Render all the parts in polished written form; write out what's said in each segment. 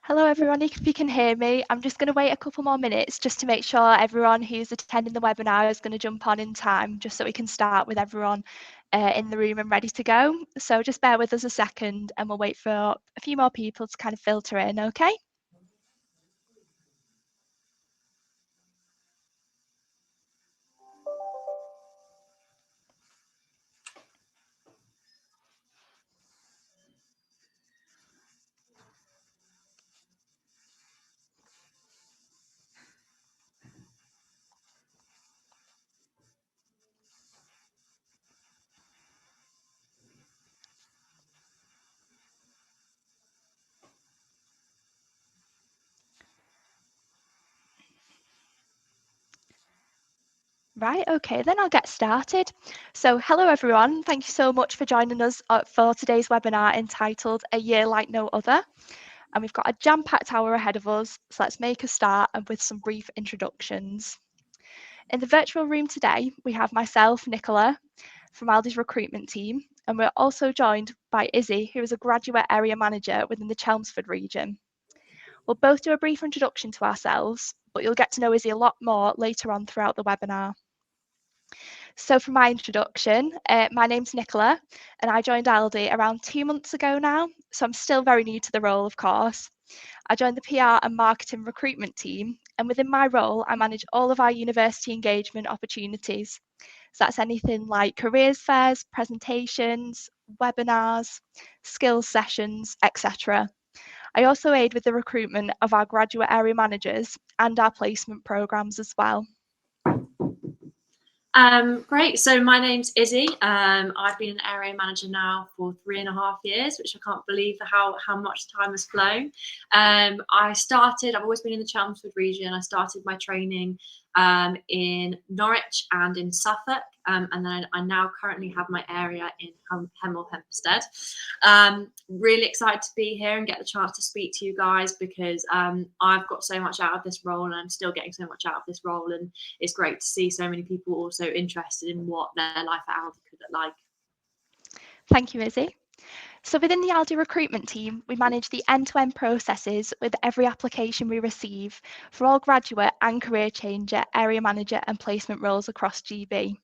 Hello everyone, if you can hear me, I'm just going to wait a couple more minutes just to make sure everyone who's attending the webinar is going to jump on in time, just so we can start with everyone in the room and ready to go. So just bear with us a second and we'll wait for a few more people to kind of filter in, okay? Right, okay, then I'll get started. So hello everyone, thank you so much for joining us for today's webinar entitled A Year Like No Other. And we've got a jam-packed hour ahead of us, so let's make a start and with some brief introductions. In the virtual room today, we have myself, Nicola, from Aldi's recruitment team, and we're also joined by Izzie, who is a graduate area manager within the Chelmsford region. We'll both do a brief introduction to ourselves, but you'll get to know Izzie a lot more later on throughout the webinar. So for my introduction, my name's Nicola, and I joined Aldi around 2 months ago now, so I'm still very new to the role, of course. I joined the PR and marketing recruitment team, and within my role, I manage all of our university engagement opportunities. So that's anything like careers fairs, presentations, webinars, skills sessions, etc. I also aid with the recruitment of our graduate area managers and our placement programs as well. Great. So my name's Izzie. I've been an area manager now for 3.5 years, which I can't believe how much time has flown. I've always been in the Chelmsford region. I started my training in Norwich and in Suffolk, and then I now currently have my area in Hemel Hempstead. Really excited to be here and get the chance to speak to you guys because I've got so much out of this role and I'm still getting so much out of this role, and it's great to see so many people also interested in what their life at Aldi could look like. Thank you, Izzie. So within the Aldi recruitment team, we manage the end-to-end processes with every application we receive for all graduate and career changer, area manager and placement roles across GB.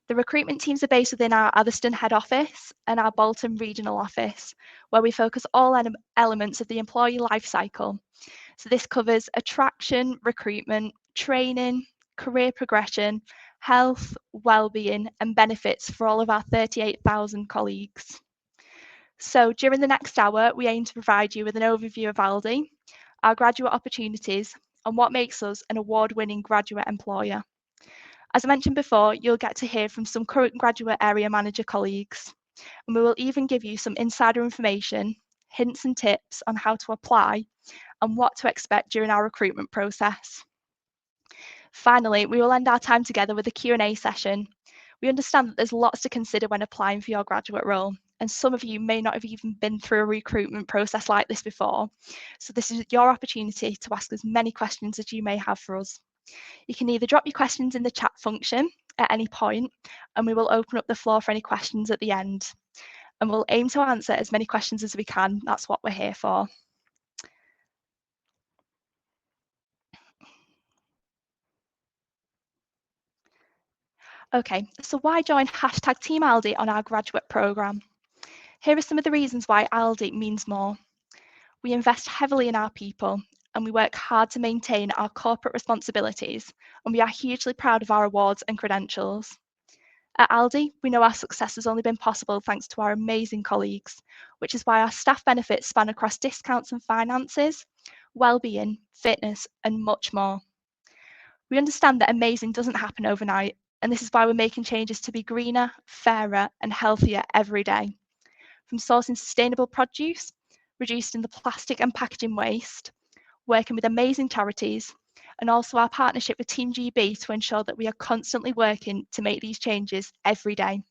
The recruitment teams are based within our Atherstone head office and our Bolton regional office, where we focus all elements of the employee life cycle. So this covers attraction, recruitment, training, career progression, health, well-being and benefits for all of our 38,000 colleagues. So during the next hour, we aim to provide you with an overview of Aldi, our graduate opportunities, and what makes us an award-winning graduate employer. As I mentioned before, you'll get to hear from some current graduate area manager colleagues, and we will even give you some insider information, hints and tips on how to apply and what to expect during our recruitment process. Finally, we will end our time together with a Q&A session. We understand that there's lots to consider when applying for your graduate role, and some of you may not have even been through a recruitment process like this before. So this is your opportunity to ask as many questions as you may have for us. You can either drop your questions in the chat function at any point, and we will open up the floor for any questions at the end. And we'll aim to answer as many questions as we can. That's what we're here for. Okay, so why join #TeamAldi on our graduate programme? Here are some of the reasons why Aldi means more. We invest heavily in our people and we work hard to maintain our corporate responsibilities, and we are hugely proud of our awards and credentials. At Aldi, we know our success has only been possible thanks to our amazing colleagues, which is why our staff benefits span across discounts and finances, well-being, fitness, and much more. We understand that amazing doesn't happen overnight, and this is why we're making changes to be greener, fairer, and healthier every day. From sourcing sustainable produce, reducing the plastic and packaging waste, working with amazing charities, and also our partnership with Team GB to ensure that we are constantly working to make these changes every day.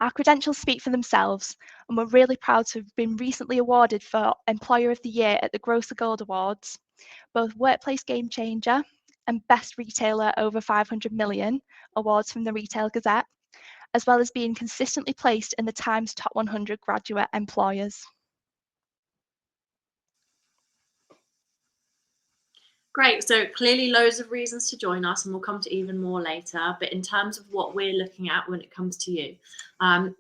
Our credentials speak for themselves, and we're really proud to have been recently awarded for Employer of the Year at the Grocer Gold Awards, both Workplace Game Changer and Best Retailer over 500 million awards from the Retail Gazette, as well as being consistently placed in the Times Top 100 graduate employers. Great. So clearly loads of reasons to join us, and we'll come to even more later. But in terms of what we're looking at when it comes to you,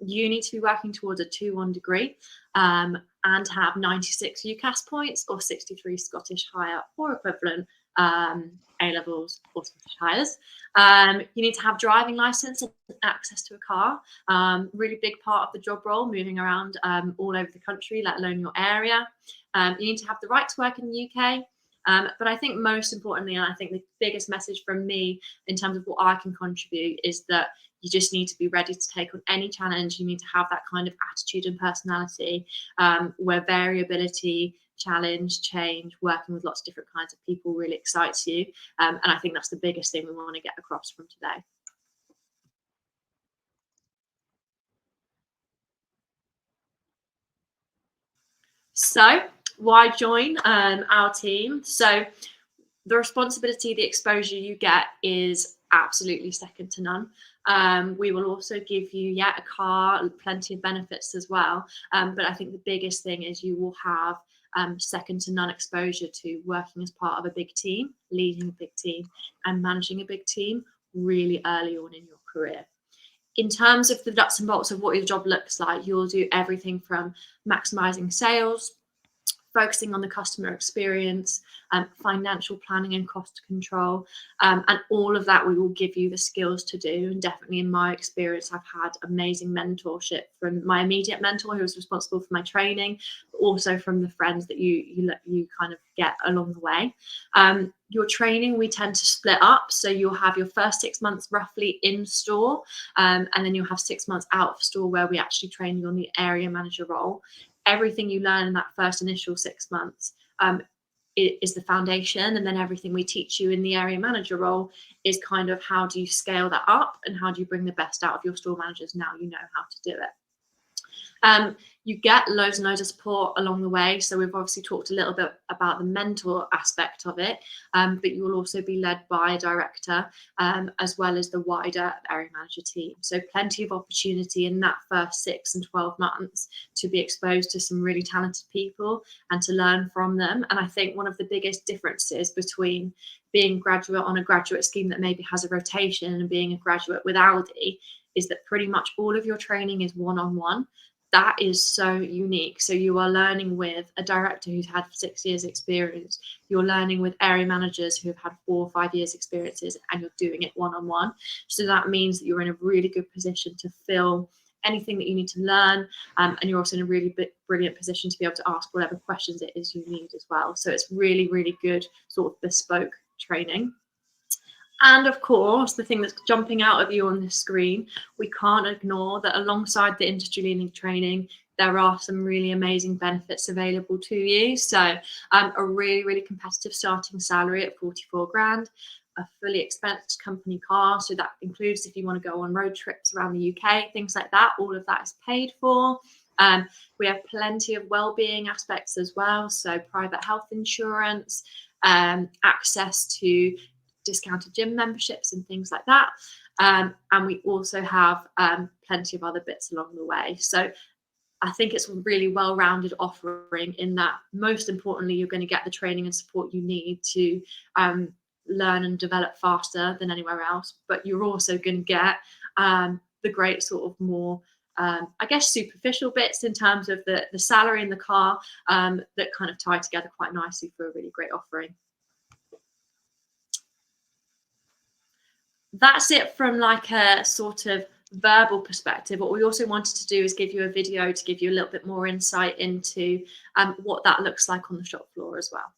you need to be working towards a 2-1 degree and have 96 UCAS points or 63 Scottish Higher or equivalent A-levels or Scottish Highers. You need to have driving license and access to a car. Really big part of the job role, moving around all over the country, let alone your area. You need to have the right to work in the UK. But I think most importantly, and I think the biggest message from me in terms of what I can contribute is that you just need to be ready to take on any challenge. You need to have that kind of attitude and personality where variability, challenge, change, working with lots of different kinds of people really excites you. And I think that's the biggest thing we want to get across from today. So why join our team? So the responsibility, the exposure you get is absolutely second to none. We will also give you a car, plenty of benefits as well. But I think the biggest thing is you will have second to none exposure to working as part of a big team, leading a big team, and managing a big team really early on in your career. In terms of the nuts and bolts of what your job looks like, you'll do everything from maximizing sales, focusing on the customer experience, financial planning and cost control, and all of that we will give you the skills to do. And definitely in my experience, I've had amazing mentorship from my immediate mentor who was responsible for my training, but also from the friends that you kind of get along the way. Your training, we tend to split up. So you'll have your first 6 months roughly in store, and then you'll have 6 months out of store where we actually train you on the area manager role. Everything you learn in that first initial 6 months is the foundation, and then everything we teach you in the area manager role is kind of how do you scale that up and how do you bring the best out of your store managers now you know how to do it. You get loads and loads of support along the way. So we've obviously talked a little bit about the mentor aspect of it, but you will also be led by a director as well as the wider area manager team. So plenty of opportunity in that first 6 and 12 months to be exposed to some really talented people and to learn from them. And I think one of the biggest differences between being graduate on a graduate scheme that maybe has a rotation and being a graduate with Aldi is that pretty much all of your training is one-on-one. That is so unique. So you are learning with a director who's had 6 years experience. You're learning with area managers who have had 4 or 5 years experiences, and you're doing it one-on-one. So that means that you're in a really good position to fill anything that you need to learn. And you're also in a really brilliant position to be able to ask whatever questions it is you need as well. So it's really, really good sort of bespoke training. And of course, the thing that's jumping out of you on this screen, we can't ignore that alongside the industry leading training, there are some really amazing benefits available to you. So a really, really competitive starting salary at 44 grand, a fully expensed company car. So that includes if you want to go on road trips around the UK, things like that, all of that is paid for. We have plenty of well-being aspects as well. So private health insurance, access to discounted gym memberships and things like that. And we also have plenty of other bits along the way. So I think it's a really well-rounded offering in that most importantly, you're going to get the training and support you need to learn and develop faster than anywhere else. But you're also going to get the great sort of more I guess superficial bits in terms of the salary and the car that kind of tie together quite nicely for a really great offering. That's it from like a sort of verbal perspective. What we also wanted to do is give you a video to give you a little bit more insight into what that looks like on the shop floor as well.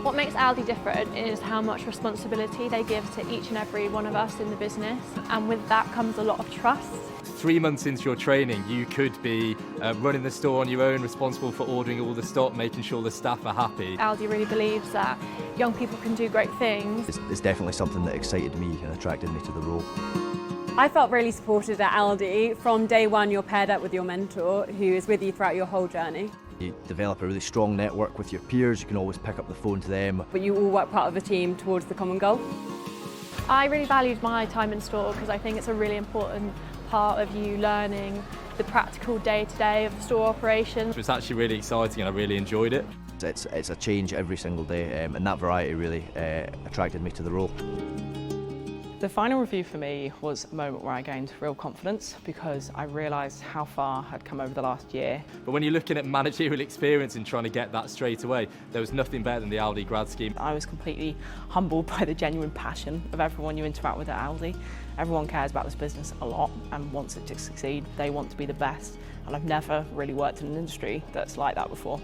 What makes Aldi different is how much responsibility they give to each and every one of us in the business, and with that comes a lot of trust. 3 months into your training, you could be running the store on your own, responsible for ordering all the stock, making sure the staff are happy. Aldi really believes that young people can do great things. It's definitely something that excited me and attracted me to the role. I felt really supported at Aldi. From day one, you're paired up with your mentor who is with you throughout your whole journey. You develop a really strong network with your peers, you can always pick up the phone to them. But you all work part of a team towards the common goal. I really valued my time in store because I think it's a really important part of you learning the practical day-to-day of the store operations. It was actually really exciting and I really enjoyed it. It's a change every single day, and that variety really attracted me to the role. The final review for me was a moment where I gained real confidence because I realised how far I'd come over the last year. But when you're looking at managerial experience and trying to get that straight away, there was nothing better than the Aldi grad scheme. I was completely humbled by the genuine passion of everyone you interact with at Aldi. Everyone cares about this business a lot and wants it to succeed. They want to be the best, and I've never really worked in an industry that's like that before.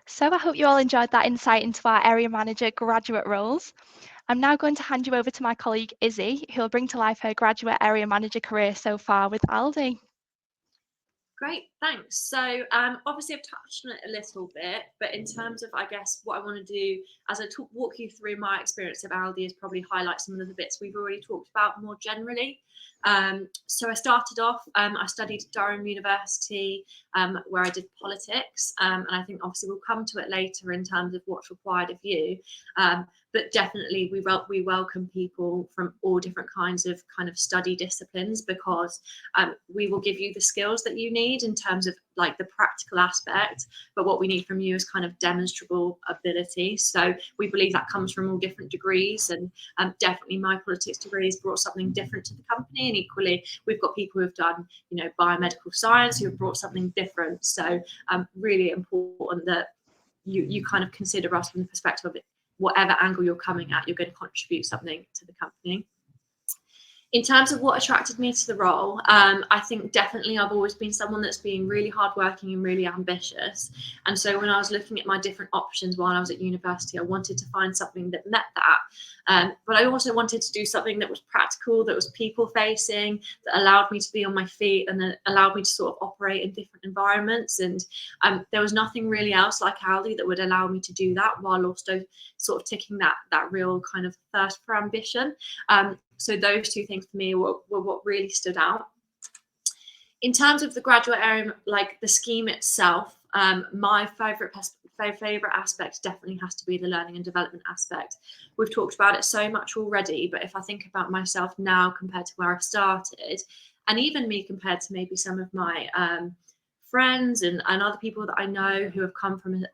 So I hope you all enjoyed that insight into our area manager graduate roles. I'm now going to hand you over to my colleague Izzie, who will bring to life her graduate area manager career so far with Aldi. Great, thanks. So obviously I've touched on it a little bit, but in terms of, I guess, what I want to do as I walk you through my experience of Aldi is probably highlight some of the bits we've already talked about more generally. So I started off, I studied at Durham University, where I did politics, and I think obviously we'll come to it later in terms of what's required of you. But definitely we welcome people from all different kinds of study disciplines, because we will give you the skills that you need in terms of like the practical aspect, but what we need from you is kind of demonstrable ability. So we believe that comes from all different degrees, and definitely my politics degree has brought something different to the company, and equally we've got people who've done biomedical science who have brought something different. So really important that you kind of consider us from the perspective of it. Whatever angle you're coming at, you're going to contribute something to the company. In terms of what attracted me to the role, I think definitely I've always been someone that's been really hardworking and really ambitious. And so when I was looking at my different options while I was at university, I wanted to find something that met that. But I also wanted to do something that was practical, that was people facing, that allowed me to be on my feet, and that allowed me to sort of operate in different environments. And there was nothing really else like Aldi that would allow me to do that while also sort of ticking that real kind of thirst for ambition. So those two things for me were what really stood out. In terms of the graduate area, like the scheme itself, my favorite aspect definitely has to be the learning and development aspect. We've talked about it so much already, but if I think about myself now compared to where I started, and even me compared to maybe some of my friends and other people that I know who have come from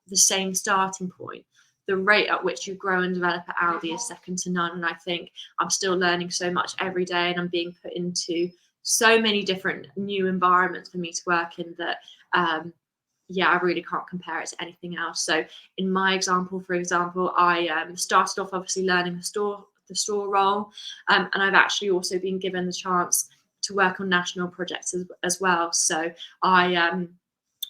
the same starting point, the rate at which you grow and develop at Aldi is second to none. And I think I'm still learning so much every day, and I'm being put into so many different new environments for me to work in that, I really can't compare it to anything else. So in my example, for example, I started off obviously learning the store role, and I've actually also been given the chance to work on national projects as well. So I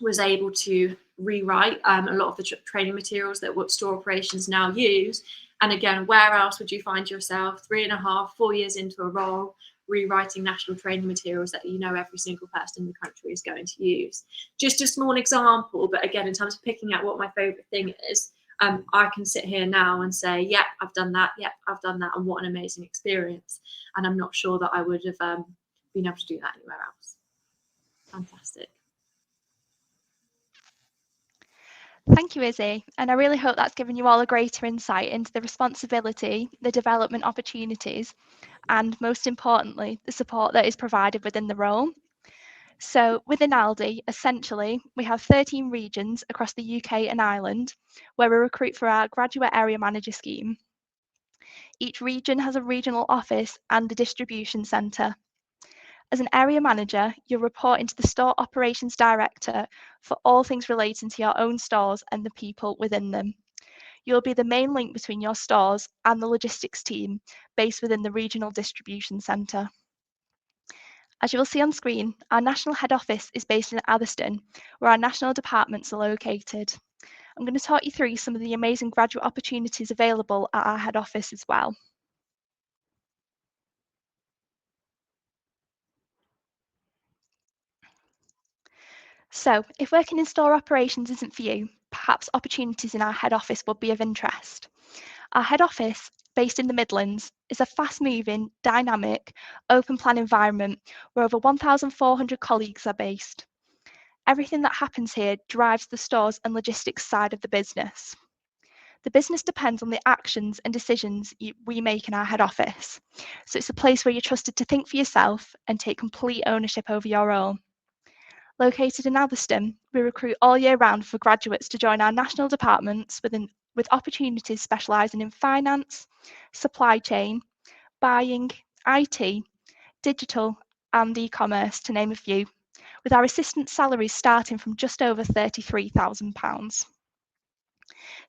was able to rewrite a lot of the training materials that what store operations now use. And again, where else would you find yourself 3.5, 4 years into a role rewriting national training materials that every single person in the country is going to use? Just a small example, but again, in terms of picking out what my favorite thing is, I can sit here now and say, yeah, I've done that, and what an amazing experience. And I'm not sure that I would have been able to do that anywhere else. Fantastic. Thank you, Izzie, and I really hope that's given you all a greater insight into the responsibility, the development opportunities, and most importantly, the support that is provided within the role. So within Aldi, essentially, we have 13 regions across the UK and Ireland where we recruit for our graduate area manager scheme. Each region has a regional office and a distribution centre. As an area manager, you'll report into the store operations director for all things relating to your own stores and the people within them. You'll be the main link between your stores and the logistics team based within the regional distribution centre. As you will see on screen, our national head office is based in Atherstone, where our national departments are located. I'm going to talk you through some of the amazing graduate opportunities available at our head office as well. So, if working in store operations isn't for you, perhaps opportunities in our head office would be of interest. Our head office, based in the Midlands, is a fast-moving, dynamic, open-plan environment where over 1,400 colleagues are based. Everything that happens here drives the stores and logistics side of the business. The business depends on the actions and decisions we make in our head office. So it's a place where you're trusted to think for yourself and take complete ownership over your role. Located in Atherstone, we recruit all year round for graduates to join our national departments with opportunities specialising in finance, supply chain, buying, IT, digital and e-commerce, to name a few, with our assistant salaries starting from just over £33,000.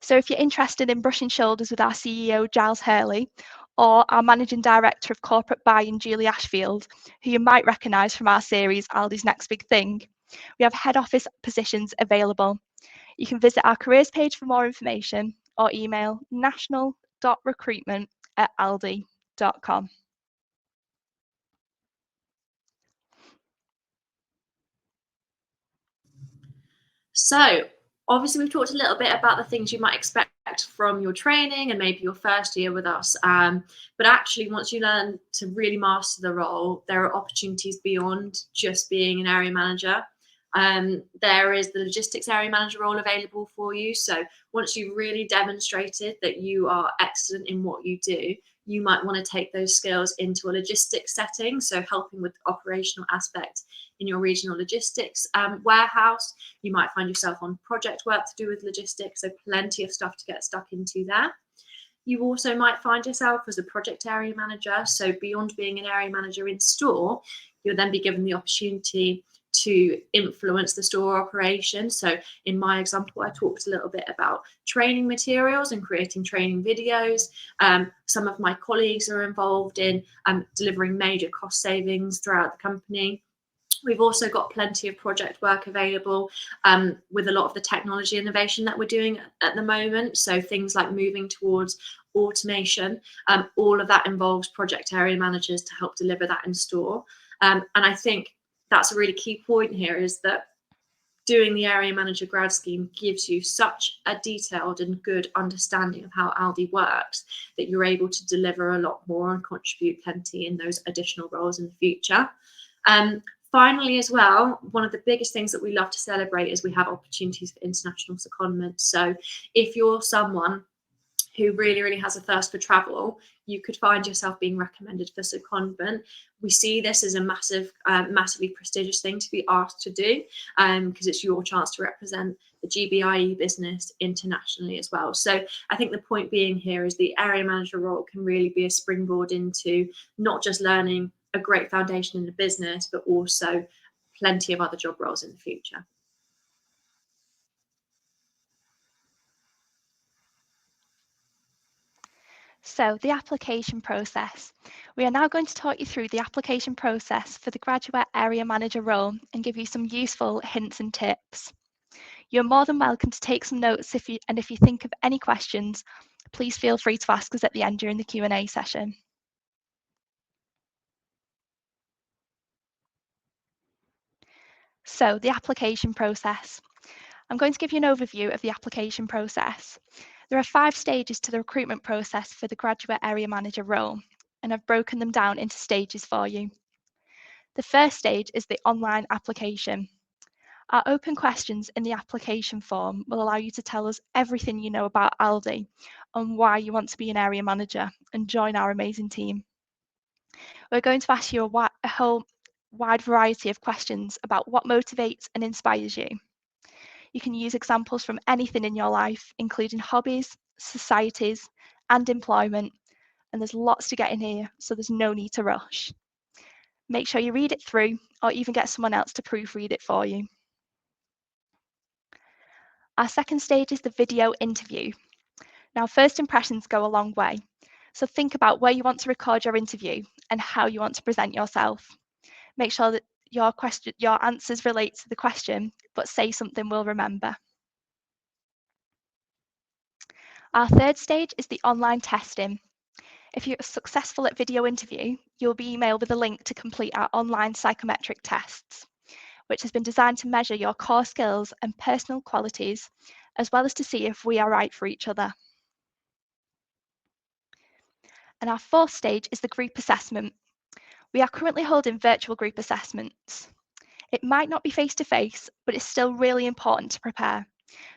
So if you're interested in brushing shoulders with our CEO, Giles Hurley, or our Managing Director of Corporate Buying, Julie Ashfield, who you might recognise from our series, Aldi's Next Big Thing, we have head office positions available. You can visit our careers page for more information or email national.recruitment@aldi.com. So obviously we've talked a little bit about the things you might expect from your training and maybe your first year with us. But actually, once you learn to really master the role, there are opportunities beyond just being an area manager. There is the logistics area manager role available for you. So once you've really demonstrated that you are excellent in what you do, you might want to take those skills into a logistics setting. So helping with the operational aspect in your regional logistics warehouse. You might find yourself on project work to do with logistics. So plenty of stuff to get stuck into there. You also might find yourself as a project area manager. So beyond being an area manager in store, you'll then be given the opportunity to influence the store operation. So in my example, I talked a little bit about training materials and creating training videos. Some of my colleagues are involved in delivering major cost savings throughout the company. We've also got plenty of project work available with a lot of the technology innovation that we're doing at the moment. So things like moving towards automation, all of that involves project area managers to help deliver that in store. And I think that's a really key point here, is that doing the area manager grad scheme gives you such a detailed and good understanding of how Aldi works that you're able to deliver a lot more and contribute plenty in those additional roles in the future. Finally, as well, one of the biggest things that we love to celebrate is we have opportunities for international secondment. So if you're someone who really has a thirst for travel, you could find yourself being recommended for secondment. We see this as a massively prestigious thing to be asked to do, because it's your chance to represent the GBIE business internationally as well. So I think the point being here is the area manager role can really be a springboard into not just learning a great foundation in the business, but also plenty of other job roles in the future. So the application process. We are now going to talk you through the application process for the graduate area manager role and give you some useful hints and tips. You're more than welcome to take some notes if you think of any questions, please feel free to ask us at the end during the Q&A session. So the application process. I'm going to give you an overview of the application process. There are 5 stages to the recruitment process for the graduate area manager role, and I've broken them down into stages for you. The first stage is the online application. Our open questions in the application form will allow you to tell us everything you know about Aldi and why you want to be an area manager and join our amazing team. We're going to ask you a whole wide variety of questions about what motivates and inspires you. You can use examples from anything in your life, including hobbies, societies, and employment. And there's lots to get in here, so there's no need to rush. Make sure you read it through, or even get someone else to proofread it for you. Our second stage is the video interview. Now, first impressions go a long way. So think about where you want to record your interview and how you want to present yourself. Make sure that your answers relate to the question, but say something we'll remember. Our third stage is the online testing. If you're successful at video interview, you'll be emailed with a link to complete our online psychometric tests, which has been designed to measure your core skills and personal qualities, as well as to see if we are right for each other. And our fourth stage is the group assessment. We are currently holding virtual group assessments. It might not be face-to-face, but it's still really important to prepare.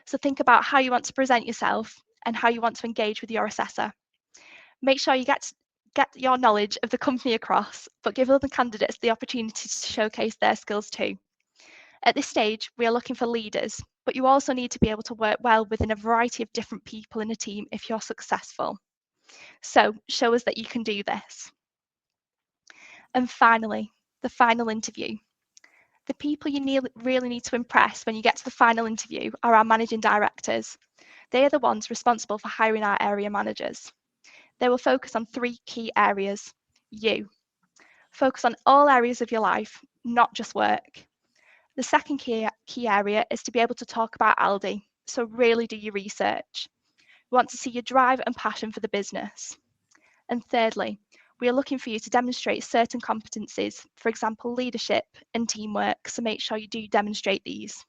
So think about how you want to present yourself and how you want to engage with your assessor. Make sure you get your knowledge of the company across, but give other candidates the opportunity to showcase their skills too. At this stage, we are looking for leaders, but you also need to be able to work well within a variety of different people in a team if you're successful. So show us that you can do this. And finally, the final interview. The people you really need to impress when you get to the final interview are our managing directors. They are the ones responsible for hiring our area managers. They will focus on 3 key areas. You. Focus on all areas of your life, not just work. The second key area is to be able to talk about Aldi, so really do your research. We want to see your drive and passion for the business. And thirdly, we are looking for you to demonstrate certain competencies, for example, leadership and teamwork, so make sure you do demonstrate these.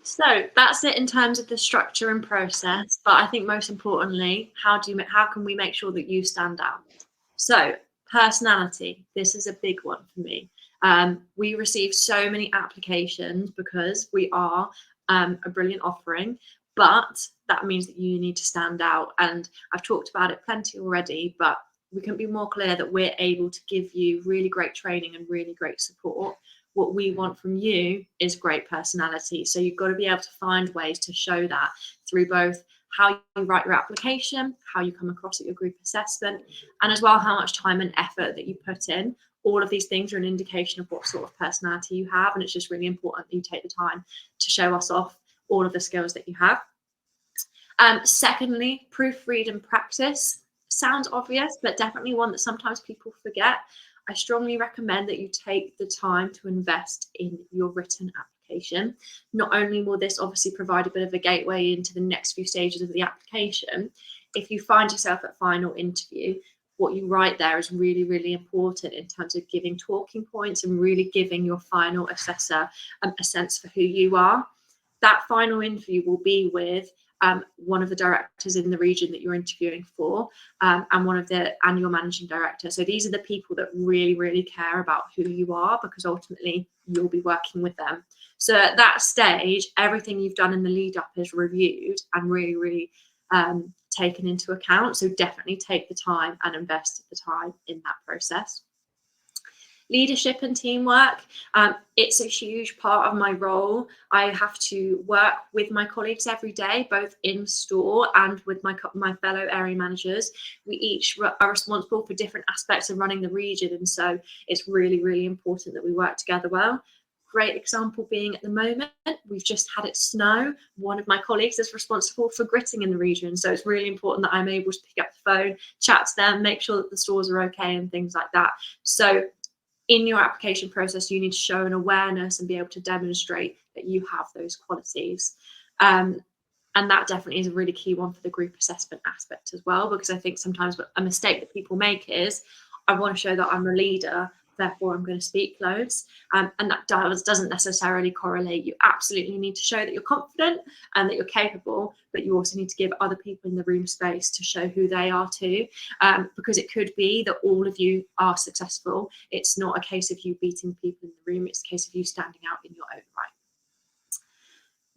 So that's it in terms of the structure and process, but I think most importantly, how can we make sure that you stand out? So personality, this is a big one for me. We receive so many applications because we are a brilliant offering, but that means that you need to stand out. And I've talked about it plenty already, but we can be more clear that we're able to give you really great training and really great support. What we want from you is great personality. So you've got to be able to find ways to show that through both how you write your application, how you come across at your group assessment, and as well how much time and effort that you put in. All of these things are an indication of what sort of personality you have, and it's just really important that you take the time to show us off all of the skills that you have. Secondly, proofread and practice. Sounds obvious, but definitely one that sometimes people forget. I strongly recommend that you take the time to invest in your written application. Not only will this obviously provide a bit of a gateway into the next few stages of the application, if you find yourself at final interview, what you write there is really, really important in terms of giving talking points and really giving your final assessor a sense for who you are. That final interview will be with one of the directors in the region that you're interviewing for, and your managing director. So these are the people that really, really care about who you are, because ultimately you'll be working with them. So at that stage, everything you've done in the lead up is reviewed and really, really taken into account. So definitely take the time and invest the time in that process. Leadership and teamwork, it's a huge part of my role. I have to work with my colleagues every day, both in store and with my fellow area managers. We each are responsible for different aspects of running the region, and so it's really, really important that we work together well. Great example being at the moment, we've just had it snow. One of my colleagues is responsible for gritting in the region, so it's really important that I'm able to pick up the phone, chat to them, make sure that the stores are okay and things like that. So in your application process, you need to show an awareness and be able to demonstrate that you have those qualities. And that definitely is a really key one for the group assessment aspect as well, because I think sometimes a mistake that people make is, I want to show that I'm a leader, therefore I'm going to speak loads. And that doesn't necessarily correlate. You absolutely need to show that you're confident and that you're capable, but you also need to give other people in the room space to show who they are too, because it could be that all of you are successful. It's not a case of you beating people in the room, it's a case of you standing out in your own right.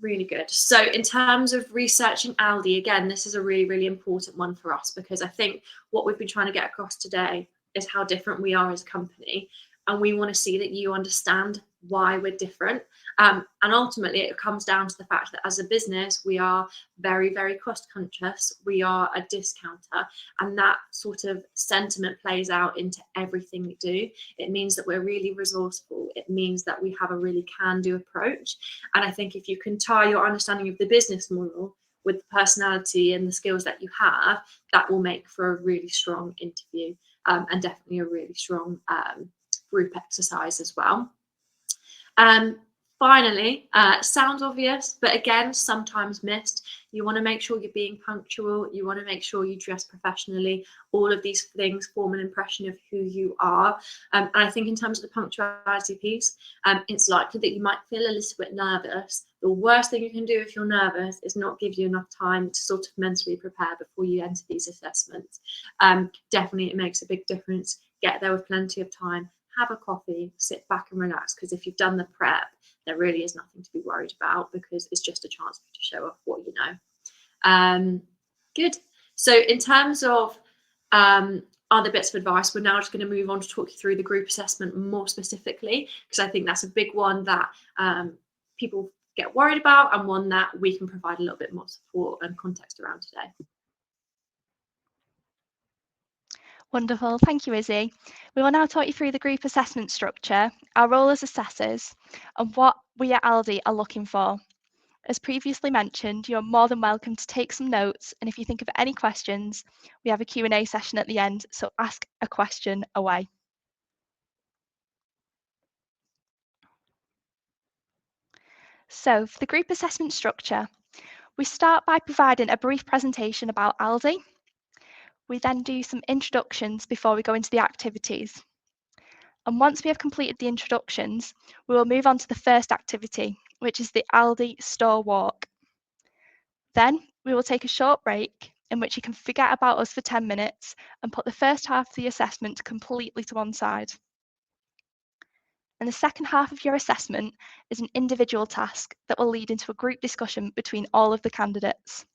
Really good. So in terms of researching Aldi, again, this is a really, really important one for us, because I think what we've been trying to get across today is how different we are as a company, and we want to see that you understand why we're different. And ultimately, it comes down to the fact that as a business, we are very, very cost conscious. We are a discounter, and that sort of sentiment plays out into everything we do. It means that we're really resourceful. It means that we have a really can-do approach. And I think if you can tie your understanding of the business model with the personality and the skills that you have, that will make for a really strong interview. And definitely a really strong group exercise as well. Finally, sounds obvious, but again, sometimes missed. You want to make sure you're being punctual. You want to make sure you dress professionally. All of these things form an impression of who you are. And I think in terms of the punctuality piece, it's likely that you might feel a little bit nervous. The worst thing you can do if you're nervous is not give you enough time to sort of mentally prepare before you enter these assessments. Definitely, it makes a big difference. Get there with plenty of time. Have a coffee, sit back and relax, because if you've done the prep, there really is nothing to be worried about, because it's just a chance for you to show off what you know. Good. So in terms of other bits of advice, we're now just going to move on to talk you through the group assessment more specifically, because I think that's a big one that people get worried about, and one that we can provide a little bit more support and context around today. Wonderful, thank you, Izzie. We will now talk you through the group assessment structure, our role as assessors, and what we at Aldi are looking for. As previously mentioned, you're more than welcome to take some notes, and if you think of any questions, we have a Q&A session at the end, so ask a question away. So for the group assessment structure, we start by providing a brief presentation about Aldi. We then do some introductions before we go into the activities. And once we have completed the introductions, we will move on to the first activity, which is the Aldi store walk. Then we will take a short break in which you can forget about us for 10 minutes and put the first half of the assessment completely to one side. And the second half of your assessment is an individual task that will lead into a group discussion between all of the candidates.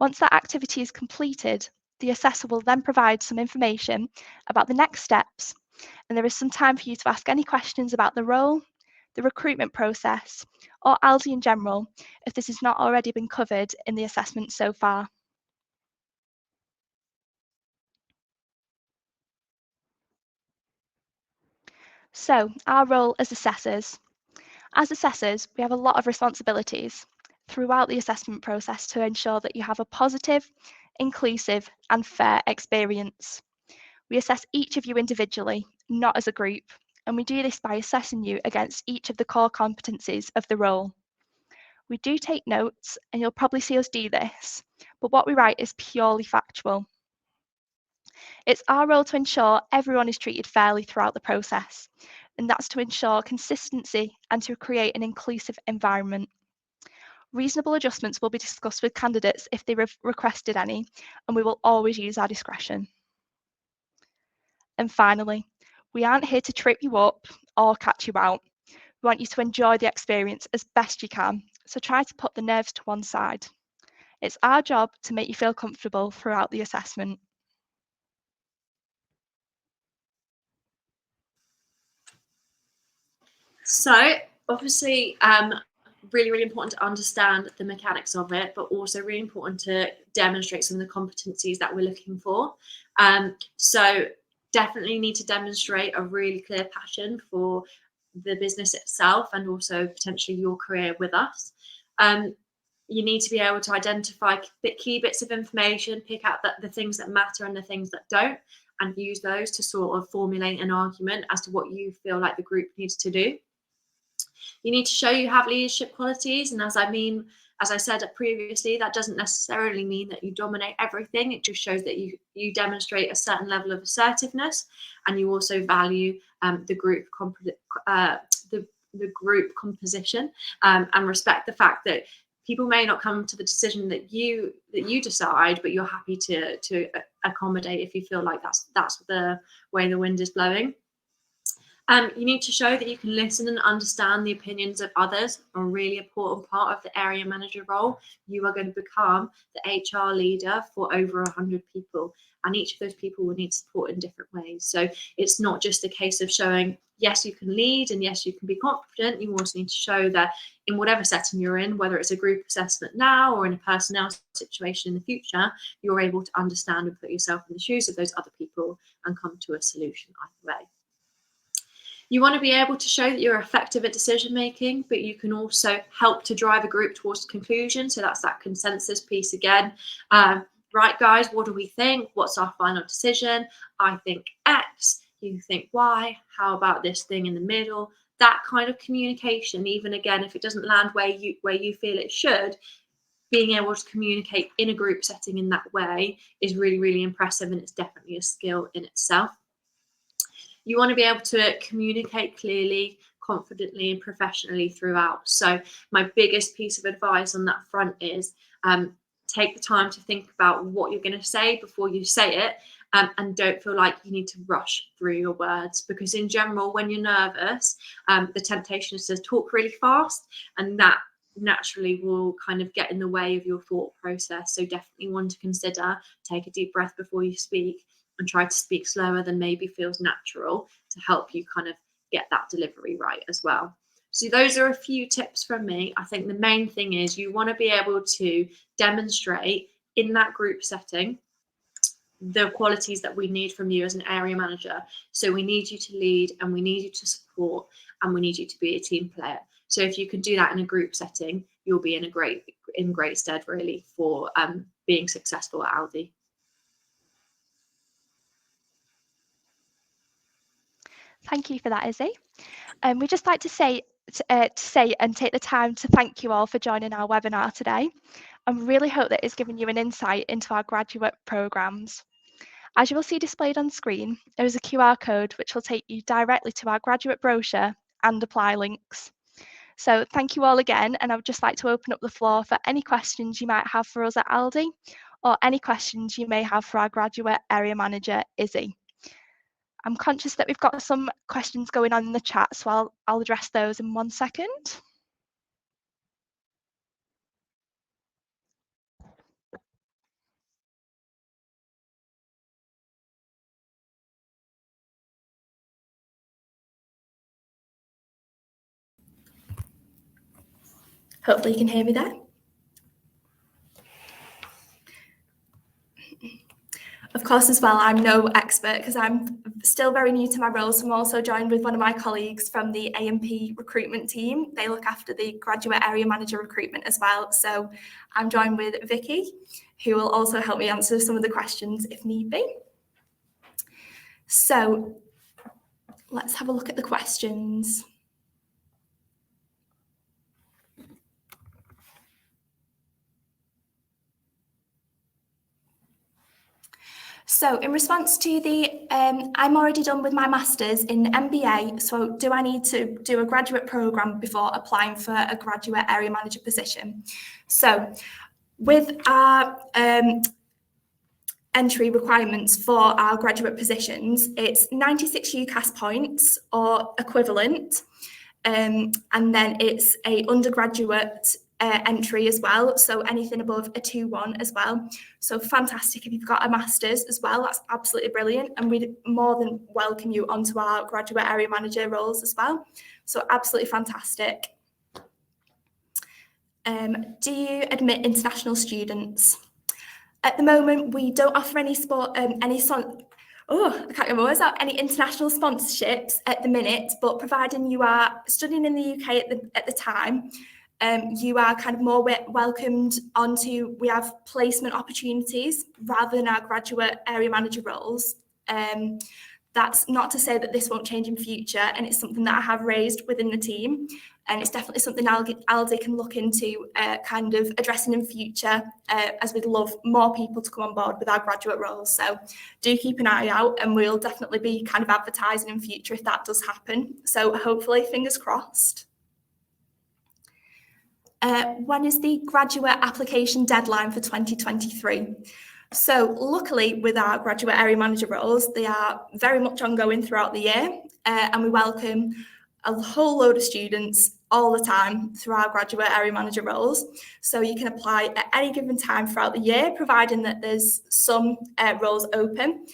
Once that activity is completed, the assessor will then provide some information about the next steps, and there is some time for you to ask any questions about the role, the recruitment process, or Aldi in general, if this has not already been covered in the assessment so far. So, our role as assessors. As assessors, we have a lot of responsibilities throughout the assessment process to ensure that you have a positive, inclusive, and fair experience. We assess each of you individually, not as a group, and we do this by assessing you against each of the core competencies of the role. We do take notes, and you'll probably see us do this, but what we write is purely factual. It's our role to ensure everyone is treated fairly throughout the process, and that's to ensure consistency and to create an inclusive environment. Reasonable adjustments will be discussed with candidates if they requested any, and we will always use our discretion. And finally, we aren't here to trip you up or catch you out. We want you to enjoy the experience as best you can, so try to put the nerves to one side. It's our job to make you feel comfortable throughout the assessment. So obviously, really important to understand the mechanics of it, but also really important to demonstrate some of the competencies that we're looking for. So definitely need to demonstrate a really clear passion for the business itself and also potentially your career with us. You need to be able to identify key bits of information, pick out the things that matter and the things that don't, and use those to sort of formulate an argument as to what you feel like the group needs to do. You need to show you have leadership qualities, and as I said previously, that doesn't necessarily mean that you dominate everything. It just shows that you demonstrate a certain level of assertiveness, and you also value the group composition, and respect the fact that people may not come to the decision that you decide, but you're happy to accommodate if you feel like that's the way the wind is blowing. You need to show that you can listen and understand the opinions of others, a really important part of the area manager role. You are going to become the HR leader for over 100 people, and each of those people will need support in different ways. So it's not just a case of showing, yes, you can lead and yes, you can be confident. You also need to show that in whatever setting you're in, whether it's a group assessment now or in a personnel situation in the future, you're able to understand and put yourself in the shoes of those other people and come to a solution either way. You want to be able to show that you're effective at decision making, but you can also help to drive a group towards conclusion. So that's that consensus piece again. Right, guys, what do we think? What's our final decision? I think X, you think Y. How about this thing in the middle? that kind of communication, even again, if it doesn't land where you feel it should, being able to communicate in a group setting in that way is really, really impressive, and it's definitely a skill in itself. You want to be able to communicate clearly, confidently, and professionally throughout. So my biggest piece of advice on that front is take the time to think about what you're going to say before you say it, and don't feel like you need to rush through your words, because in general, when you're nervous, the temptation is to talk really fast, and that naturally will kind of get in the way of your thought process. So definitely one to consider. Take a deep breath before you speak, and try to speak slower than maybe feels natural to help you kind of get that delivery right as well. So those are a few tips from me. I think the main thing is you want to be able to demonstrate in that group setting the qualities that we need from you as an area manager. So we need you to lead, and we need you to support, and we need you to be a team player. So if you can do that in a group setting, you'll be in great stead really for being successful at Aldi. Thank you for that, Izzie. We'd just like to say and take the time to thank you all for joining our webinar today, and really hope that it's given you an insight into our graduate programmes. As you will see displayed on screen, there is a QR code which will take you directly to our graduate brochure and apply links. So thank you all again, and I would just like to open up the floor for any questions you might have for us at Aldi, or any questions you may have for our graduate area manager, Izzie. I'm conscious that we've got some questions going on in the chat, so I'll address those in 1 second. Hopefully you can hear me there. Of course, as well, I'm no expert because I'm still very new to my role. So I'm also joined with one of my colleagues from the A&P recruitment team. They look after the graduate area manager recruitment as well. So I'm joined with Vicky, who will also help me answer some of the questions if need be. So let's have a look at the questions. So in response to the, I'm already done with my master's in MBA, so do I need to do a graduate programme before applying for a graduate area manager position? So with our entry requirements for our graduate positions, it's 96 UCAS points or equivalent, and then it's a undergraduate entry as well, so anything above a 2-1 as well. So fantastic if you've got a master's as well, that's absolutely brilliant, and we'd more than welcome you onto our graduate area manager roles as well. So absolutely fantastic. Do you admit international students? At the moment, we don't offer any any international sponsorships at the minute, but providing you are studying in the UK at the time, you are kind of more welcomed onto, we have placement opportunities rather than our graduate area manager roles. That's not to say that this won't change in future, and it's something that I have raised within the team, and it's definitely something Aldi can look into kind of addressing in future, as we'd love more people to come on board with our graduate roles. So do keep an eye out, and we'll definitely be kind of advertising in future if that does happen. So hopefully, fingers crossed. When is the graduate application deadline for 2023? So luckily with our graduate area manager roles, they are very much ongoing throughout the year, and we welcome a whole load of students all the time through our graduate area manager roles. So you can apply at any given time throughout the year, providing that there's some roles open.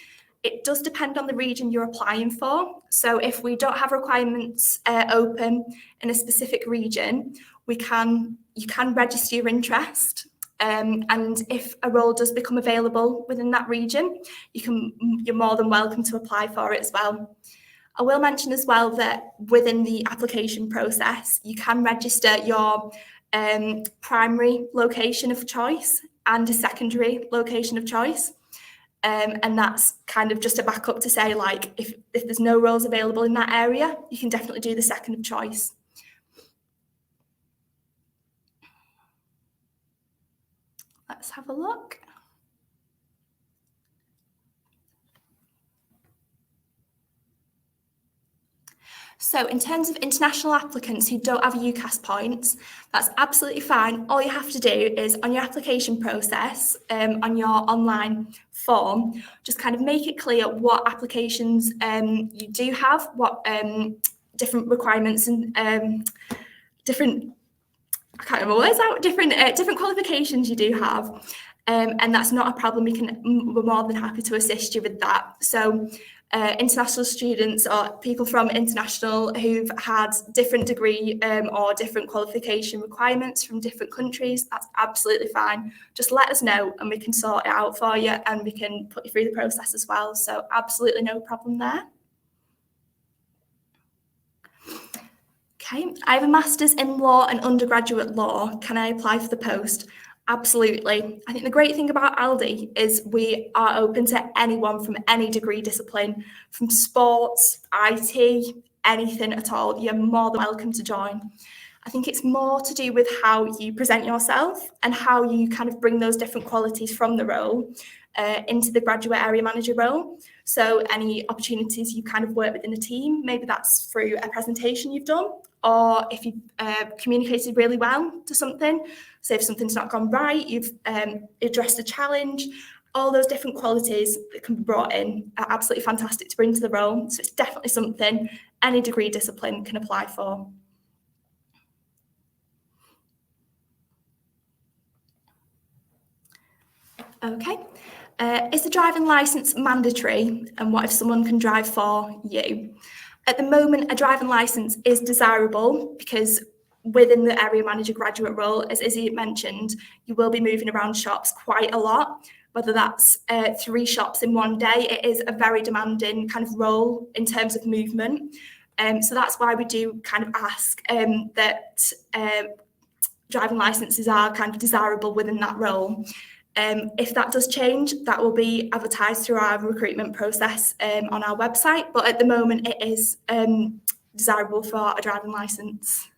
It does depend on the region you're applying for. So if we don't have requirements open in a specific region, you can register your interest. And if a role does become available within that region, you're more than welcome to apply for it as well. I will mention as well that within the application process, you can register your primary location of choice and a secondary location of choice. And that's kind of just a backup to say, like, if there's no roles available in that area, you can definitely do the second of choice. Let's have a look. So in terms of international applicants who don't have UCAS points, that's absolutely fine. All you have to do is on your application process, on your online form, just kind of make it clear what applications you do have, what different requirements and different qualifications you do have. And that's not a problem. We're more than happy to assist you with that. So international students or people from international who've had different degree or different qualification requirements from different countries, that's absolutely fine. Just let us know and we can sort it out for you, and we can put you through the process as well. So absolutely no problem there. Okay, I have a master's in law and undergraduate law. Can I apply for the post? Absolutely. I think the great thing about Aldi is we are open to anyone from any degree discipline, from sports, IT, anything at all. You're more than welcome to join. I think it's more to do with how you present yourself and how you kind of bring those different qualities from the role into the graduate area manager role. So any opportunities you kind of work within a team, maybe that's through a presentation you've done, or if you communicated really well to something, so if something's not gone right, you've addressed a challenge, all those different qualities that can be brought in are absolutely fantastic to bring to the role. So it's definitely something any degree discipline can apply for. Okay. Is the driving licence mandatory, and what if someone can drive for you? At the moment, a driving licence is desirable because within the area manager graduate role, as Izzie mentioned, you will be moving around shops quite a lot, whether that's 3 shops in one day. It is a very demanding kind of role in terms of movement. So that's why we do kind of ask that driving licences are kind of desirable within that role. If that does change, that will be advertised through our recruitment process on our website. But at the moment, it is desirable for a driving licence.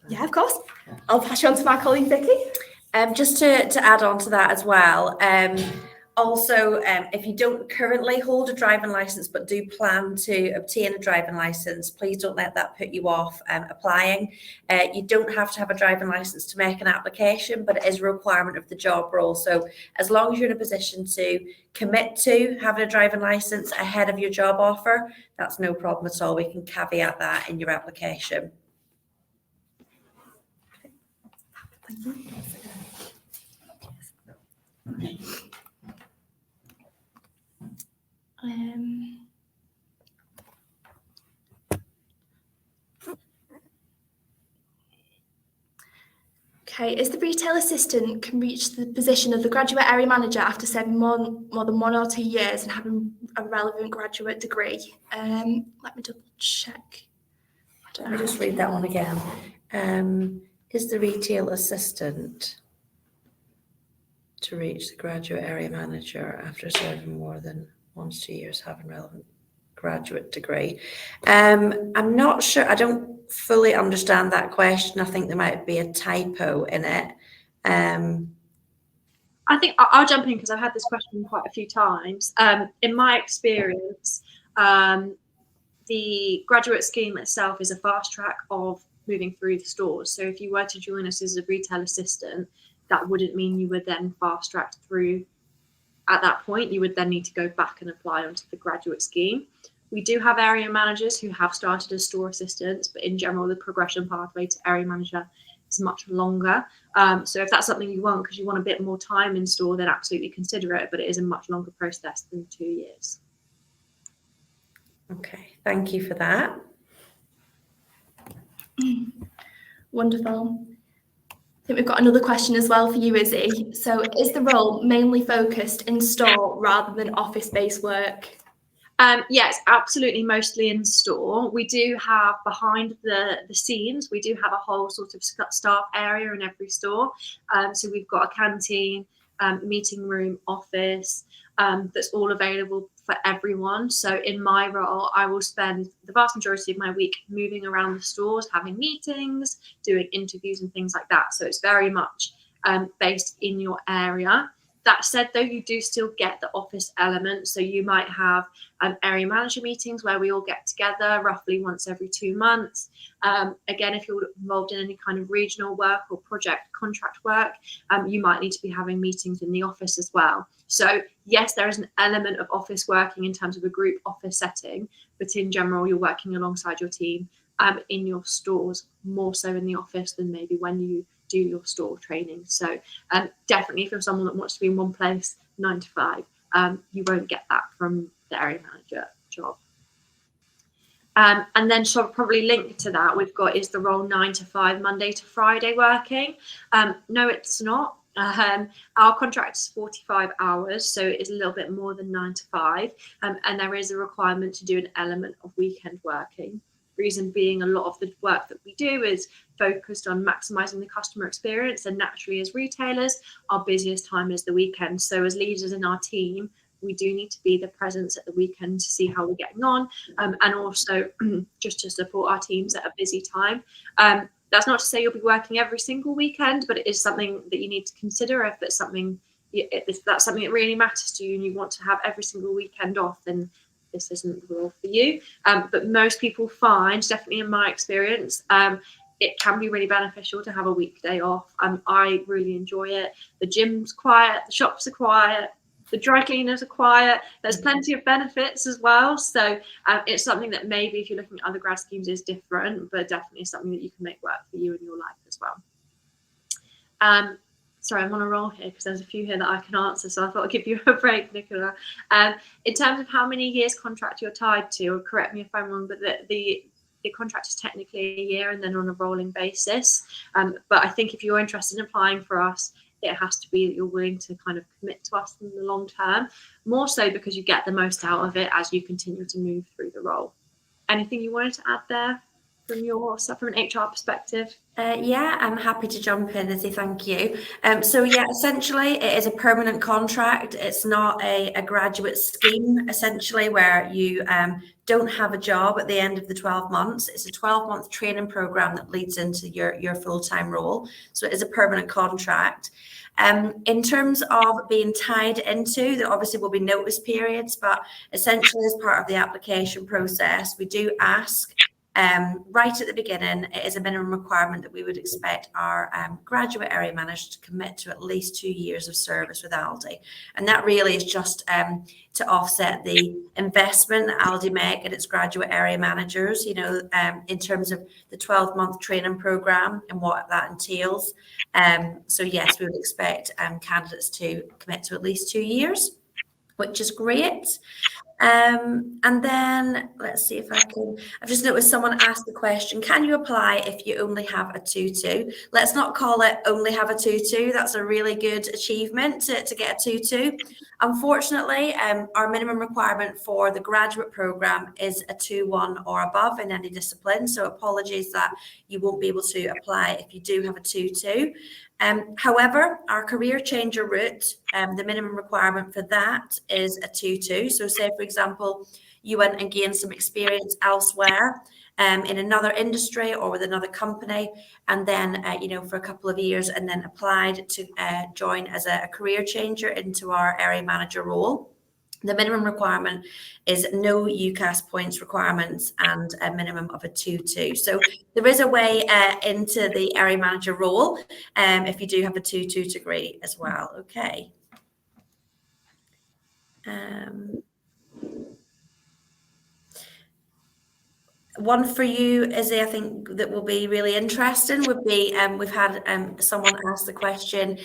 Yeah, of course. I'll pass you on to my colleague, Vicky. Just to add on to that as well, also, if you don't currently hold a driving licence but do plan to obtain a driving licence, please don't let that put you off applying. You don't have to have a driving licence to make an application, but it is a requirement of the job role. So as long as you're in a position to commit to having a driving licence ahead of your job offer, that's no problem at all. We can caveat that in your application. Thank you. Okay, is the retail assistant can reach the position of the graduate area manager after serving more than 1 or 2 years and having a relevant graduate degree? Let me double check. Let me just read that one again. Is the retail assistant to reach the graduate area manager after serving more than 1 to 2 years having relevant graduate degree? I'm not sure. I don't fully understand that question. I think there might be a typo in it. I think I'll jump in because I've had this question quite a few times. In my experience, the graduate scheme itself is a fast track of moving through the stores. So if you were to join us as a retail assistant, that wouldn't mean you would then fast track through at that point. You would then need to go back and apply onto the graduate scheme. We do have area managers who have started as store assistants, but in general, the progression pathway to area manager is much longer. So if that's something you want, because you want a bit more time in store, then absolutely consider it, but it is a much longer process than 2 years. Okay, thank you for that. Wonderful. I think we've got another question as well for you, Izzie. So is the role mainly focused in store rather than office-based work? Yes, absolutely, mostly in store. We do have behind the scenes, we do have a whole sort of staff area in every store. So we've got a canteen, meeting room, office, that's all available for everyone. So in my role, I will spend the vast majority of my week moving around the stores, having meetings, doing interviews and things like that. So it's very much based in your area. That said, though, you do still get the office element. So you might have area manager meetings where we all get together roughly once every 2 months. Again, if you're involved in any kind of regional work or project contract work, you might need to be having meetings in the office as well. So yes, there is an element of office working in terms of a group office setting, but in general, you're working alongside your team in your stores, more so in the office than maybe when you do your store training. So definitely, if you're someone that wants to be in one place 9 to 5, you won't get that from the area manager job. And then sort of probably linked to that, we've got is the role 9 to 5, Monday to Friday working. No, it's not. Our contract is 45 hours, so it is a little bit more than 9 to 5, and there is a requirement to do an element of weekend working. Reason being, a lot of the work that we do is focused on maximizing the customer experience, and naturally as retailers, our busiest time is the weekend. So as leaders in our team, we do need to be the presence at the weekend to see how we're getting on, and also just to support our teams at a busy time. That's not to say you'll be working every single weekend, but it is something that you need to consider. If it's something, if that's something that really matters to you and you want to have every single weekend off, then this isn't the role for you. But most people find, definitely in my experience, it can be really beneficial to have a weekday off. I really enjoy it. The gym's quiet, the shops are quiet, the dry cleaners are quiet. There's plenty of benefits as well. So it's something that maybe if you're looking at other grad schemes is different, but definitely something that you can make work for you in your life as well. Sorry, I'm on a roll here because there's a few here that I can answer, so I thought I'd give you a break, Nicola. In terms of how many years contract you're tied to, or correct me if I'm wrong, but the contract is technically a year and then on a rolling basis. But I think if you're interested in applying for us, it has to be that you're willing to kind of commit to us in the long term, more so because you get the most out of it as you continue to move through the role. Anything you wanted to add there from an HR perspective? Yeah, I'm happy to jump in, Izzie, thank you. So yeah, essentially it is a permanent contract. It's not a graduate scheme, essentially, where you don't have a job at the end of the 12 months. It's a 12-month training program that leads into your full-time role. So it is a permanent contract. In terms of being tied into, there obviously will be notice periods, but essentially as part of the application process, we do ask right at the beginning, it is a minimum requirement that we would expect our graduate area manager to commit to at least 2 years of service with Aldi. And that really is just to offset the investment that Aldi make in its graduate area managers, you know, in terms of the 12-month training program and what that entails. So yes, we would expect candidates to commit to at least 2 years, which is great. And then let's see if I've just noticed someone asked the question, can you apply if you only have a 2-2? Let's not call it only have a 2-2. That's a really good achievement to get a 2-2. Unfortunately, our minimum requirement for the graduate program is a 2-1 or above in any discipline. So apologies that you won't be able to apply if you do have a 2-2. However, our career changer route, the minimum requirement for that is a 2-2. So say, for example, you went and gained some experience elsewhere in another industry or with another company, and then, you know, for a couple of years, and then applied to join as a career changer into our area manager role. The minimum requirement is no UCAS points requirements and a minimum of a 2-2. So there is a way into the area manager role if you do have a 2-2 degree as well. Okay. One for you, Izzie, I think that will be really interesting would be, we've had someone ask the question,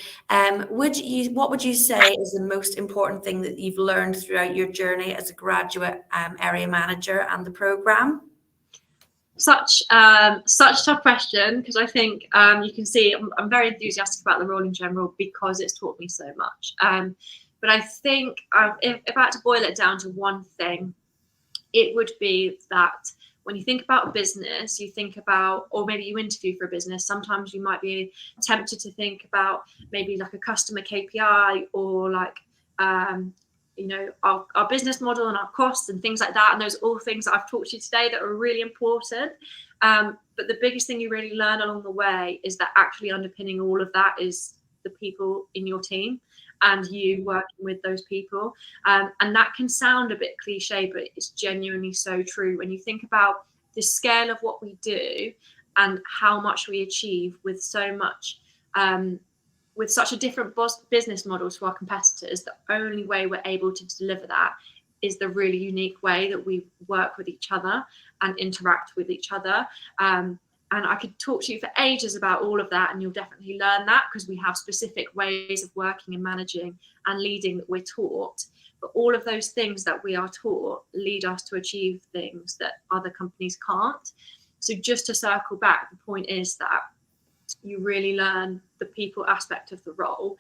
what would you say is the most important thing that you've learned throughout your journey as a graduate area manager and the programme? Such a tough question, because I think you can see I'm very enthusiastic about the role in general because it's taught me so much. But I think if I had to boil it down to one thing, it would be that when you think about a business, you think about, or maybe you interview for a business, sometimes you might be tempted to think about maybe like a customer KPI, or like, our business model and our costs and things like that. And those are all things that I've taught you today that are really important. But the biggest thing you really learn along the way is that actually underpinning all of that is the people in your team and you working with those people. And that can sound a bit cliche, but it's genuinely so true. When you think about the scale of what we do and how much we achieve with so much, with such a different business model to our competitors, the only way we're able to deliver that is the really unique way that we work with each other and interact with each other. And I could talk to you for ages about all of that, and you'll definitely learn that, because we have specific ways of working and managing and leading that we're taught. But all of those things that we are taught lead us to achieve things that other companies can't. So just to circle back, the point is that you really learn the people aspect of the role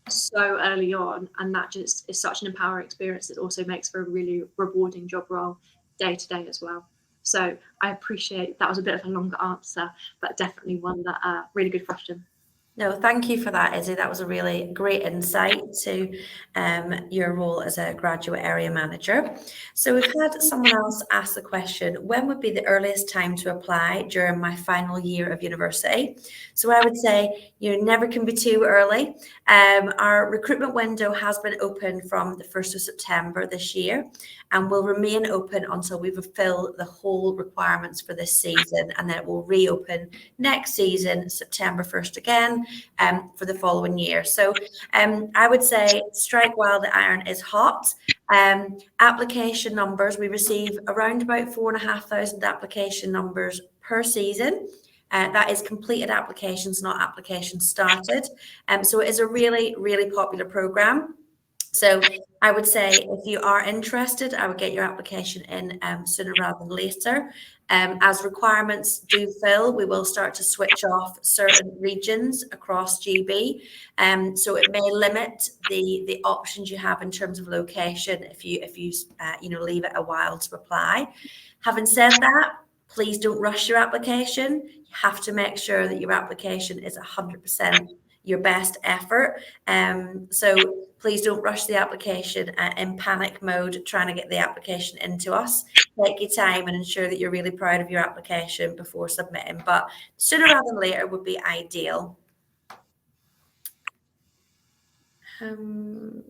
so early on, and that just is such an empowering experience that also makes for a really rewarding job role day to day as well. So I appreciate that was a bit of a longer answer, but definitely one that really good question. No, thank you for that, Izzie. That was a really great insight to your role as a graduate area manager. So we've had someone else ask the question, when would be the earliest time to apply during my final year of university? So I would say you never can be too early. Our recruitment window has been open from the 1st of September this year and will remain open until we fulfill the whole requirements for this season, and then it will reopen next season, September 1st again, for the following year. So I would say strike while the iron is hot. Application numbers, we receive around about 4,500 application numbers per season. That is completed applications, not applications started. So it is a really, really popular program. So I would say if you are interested, I would get your application in sooner rather than later. As requirements do fill, we will start to switch off certain regions across GB. So it may limit the options you have in terms of location if you leave it a while to apply. Having said that, please don't rush your application. You have to make sure that your application is 100% your best effort. So please don't rush the application in panic mode, trying to get the application into us. Take your time and ensure that you're really proud of your application before submitting. But sooner rather than later would be ideal. One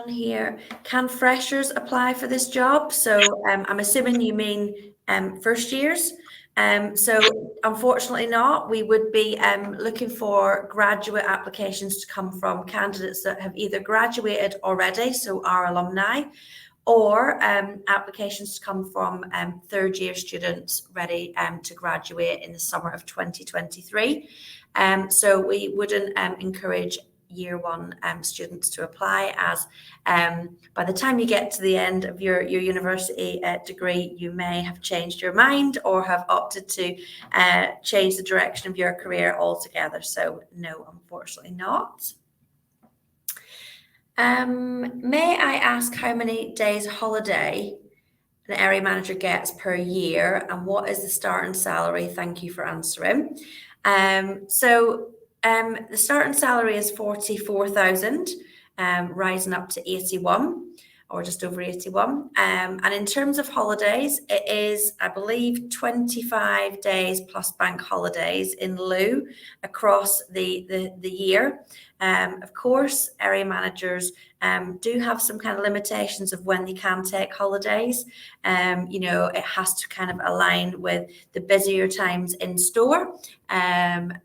here, can freshers apply for this job? So I'm assuming you mean first years. So unfortunately not. We would be looking for graduate applications to come from candidates that have either graduated already, so our alumni, or applications to come from third year students ready to graduate in the summer of 2023. So we wouldn't encourage year one students to apply, as by the time you get to the end of your university degree, you may have changed your mind or have opted to change the direction of your career altogether. So no, unfortunately not. May I ask how many days holiday an area manager gets per year, and what is the starting salary? Thank you for answering. The starting salary is 44,000, rising up to 81, or just over 81. And in terms of holidays, it is, I believe, 25 days plus bank holidays in lieu across the year. Of course, area managers do have some kind of limitations of when they can take holidays. It has to kind of align with the busier times in store.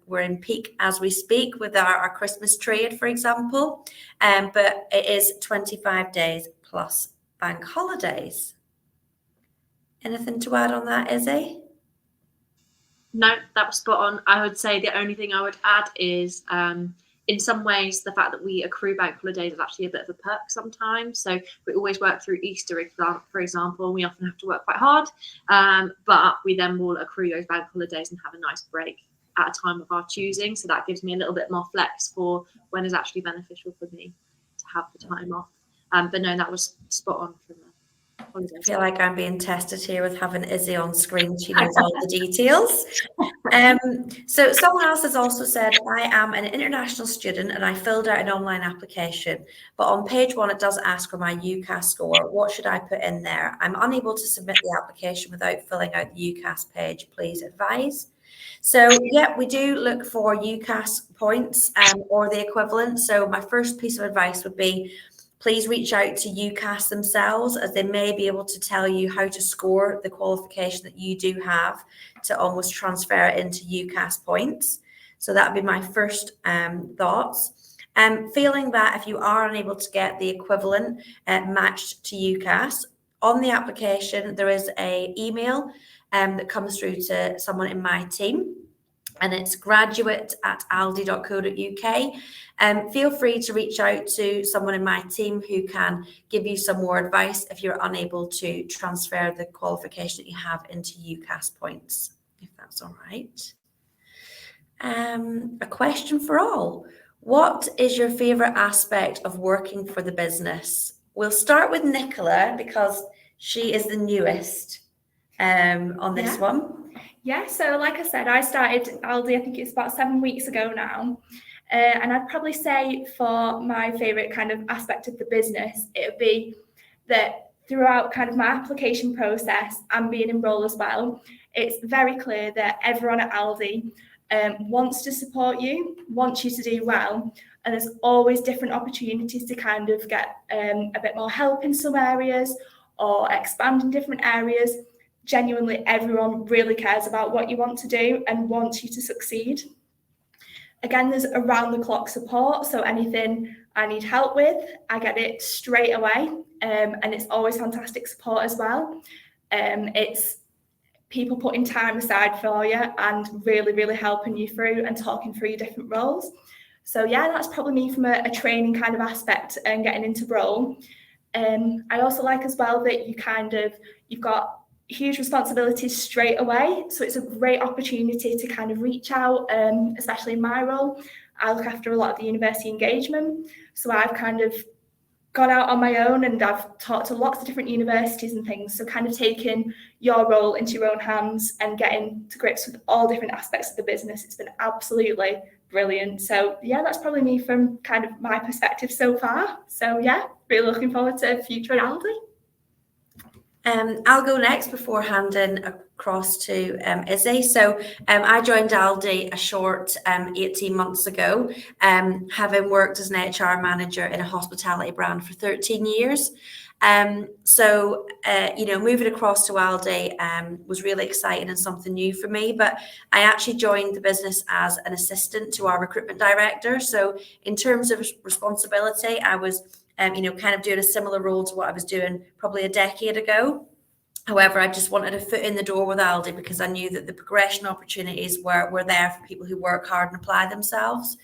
We're in peak as we speak with our Christmas trade, for example, but it is 25 days plus bank holidays. Anything to add on that, Izzie? No, that was spot on. I would say the only thing I would add is in some ways, the fact that we accrue bank holidays is actually a bit of a perk sometimes. So we always work through Easter, for example. We often have to work quite hard, but we then will accrue those bank holidays and have a nice break at a time of our choosing. So that gives me a little bit more flex for when is actually beneficial for me to have the time off. But no, that was spot on from there. I feel like I'm being tested here with having Izzie on screen. She knows all the details. So someone else has also said, I am an international student and I filled out an online application, but on page 1 it does ask for my UCAS score. What should I put in there? I'm unable to submit the application without filling out the UCAS page. Please advise. So yeah, we do look for UCAS points or the equivalent. So my first piece of advice would be, please reach out to UCAS themselves, as they may be able to tell you how to score the qualification that you do have to almost transfer it into UCAS points. So that would be my first thoughts. Feeling that if you are unable to get the equivalent matched to UCAS, on the application there is an email that comes through to someone in my team, and it's graduate@aldi.co.uk. Feel free to reach out to someone in my team who can give you some more advice if you're unable to transfer the qualification that you have into UCAS points, if that's all right. A question for all. What is your favourite aspect of working for the business? We'll start with Nicola because she is the newest on this one. Yeah, so like I said, I started Aldi, I think it's about 7 weeks ago now. And I'd probably say for my favourite kind of aspect of the business, it would be that throughout kind of my application process and being in role as well, it's very clear that everyone at Aldi wants to support you, wants you to do well. And there's always different opportunities to kind of get a bit more help in some areas or expand in different areas. Genuinely, everyone really cares about what you want to do and wants you to succeed. Again, there's around the clock support, so anything I need help with, I get it straight away, and it's always fantastic support as well. It's people putting time aside for you and really, really helping you through and talking through your different roles. So yeah, that's probably me from a training kind of aspect and getting into role. I also like as well that you've got huge responsibilities straight away, so it's a great opportunity to kind of reach out, especially in my role. I look after a lot of the university engagement, so I've kind of gone out on my own and I've talked to lots of different universities and things, so kind of taking your role into your own hands and getting to grips with all different aspects of the business, it's been absolutely brilliant. So yeah, that's probably me from kind of my perspective so far. So yeah, really looking forward to the future at Aldi. I'll go next before handing across to Izzie. So I joined Aldi a short 18 months ago, having worked as an HR manager in a hospitality brand for 13 years. Moving across to Aldi was really exciting and something new for me, but I actually joined the business as an assistant to our recruitment director. So in terms of responsibility, I was kind of doing a similar role to what I was doing probably a decade ago. However, I just wanted a foot in the door with Aldi because I knew that the progression opportunities were there for people who work hard and apply themselves.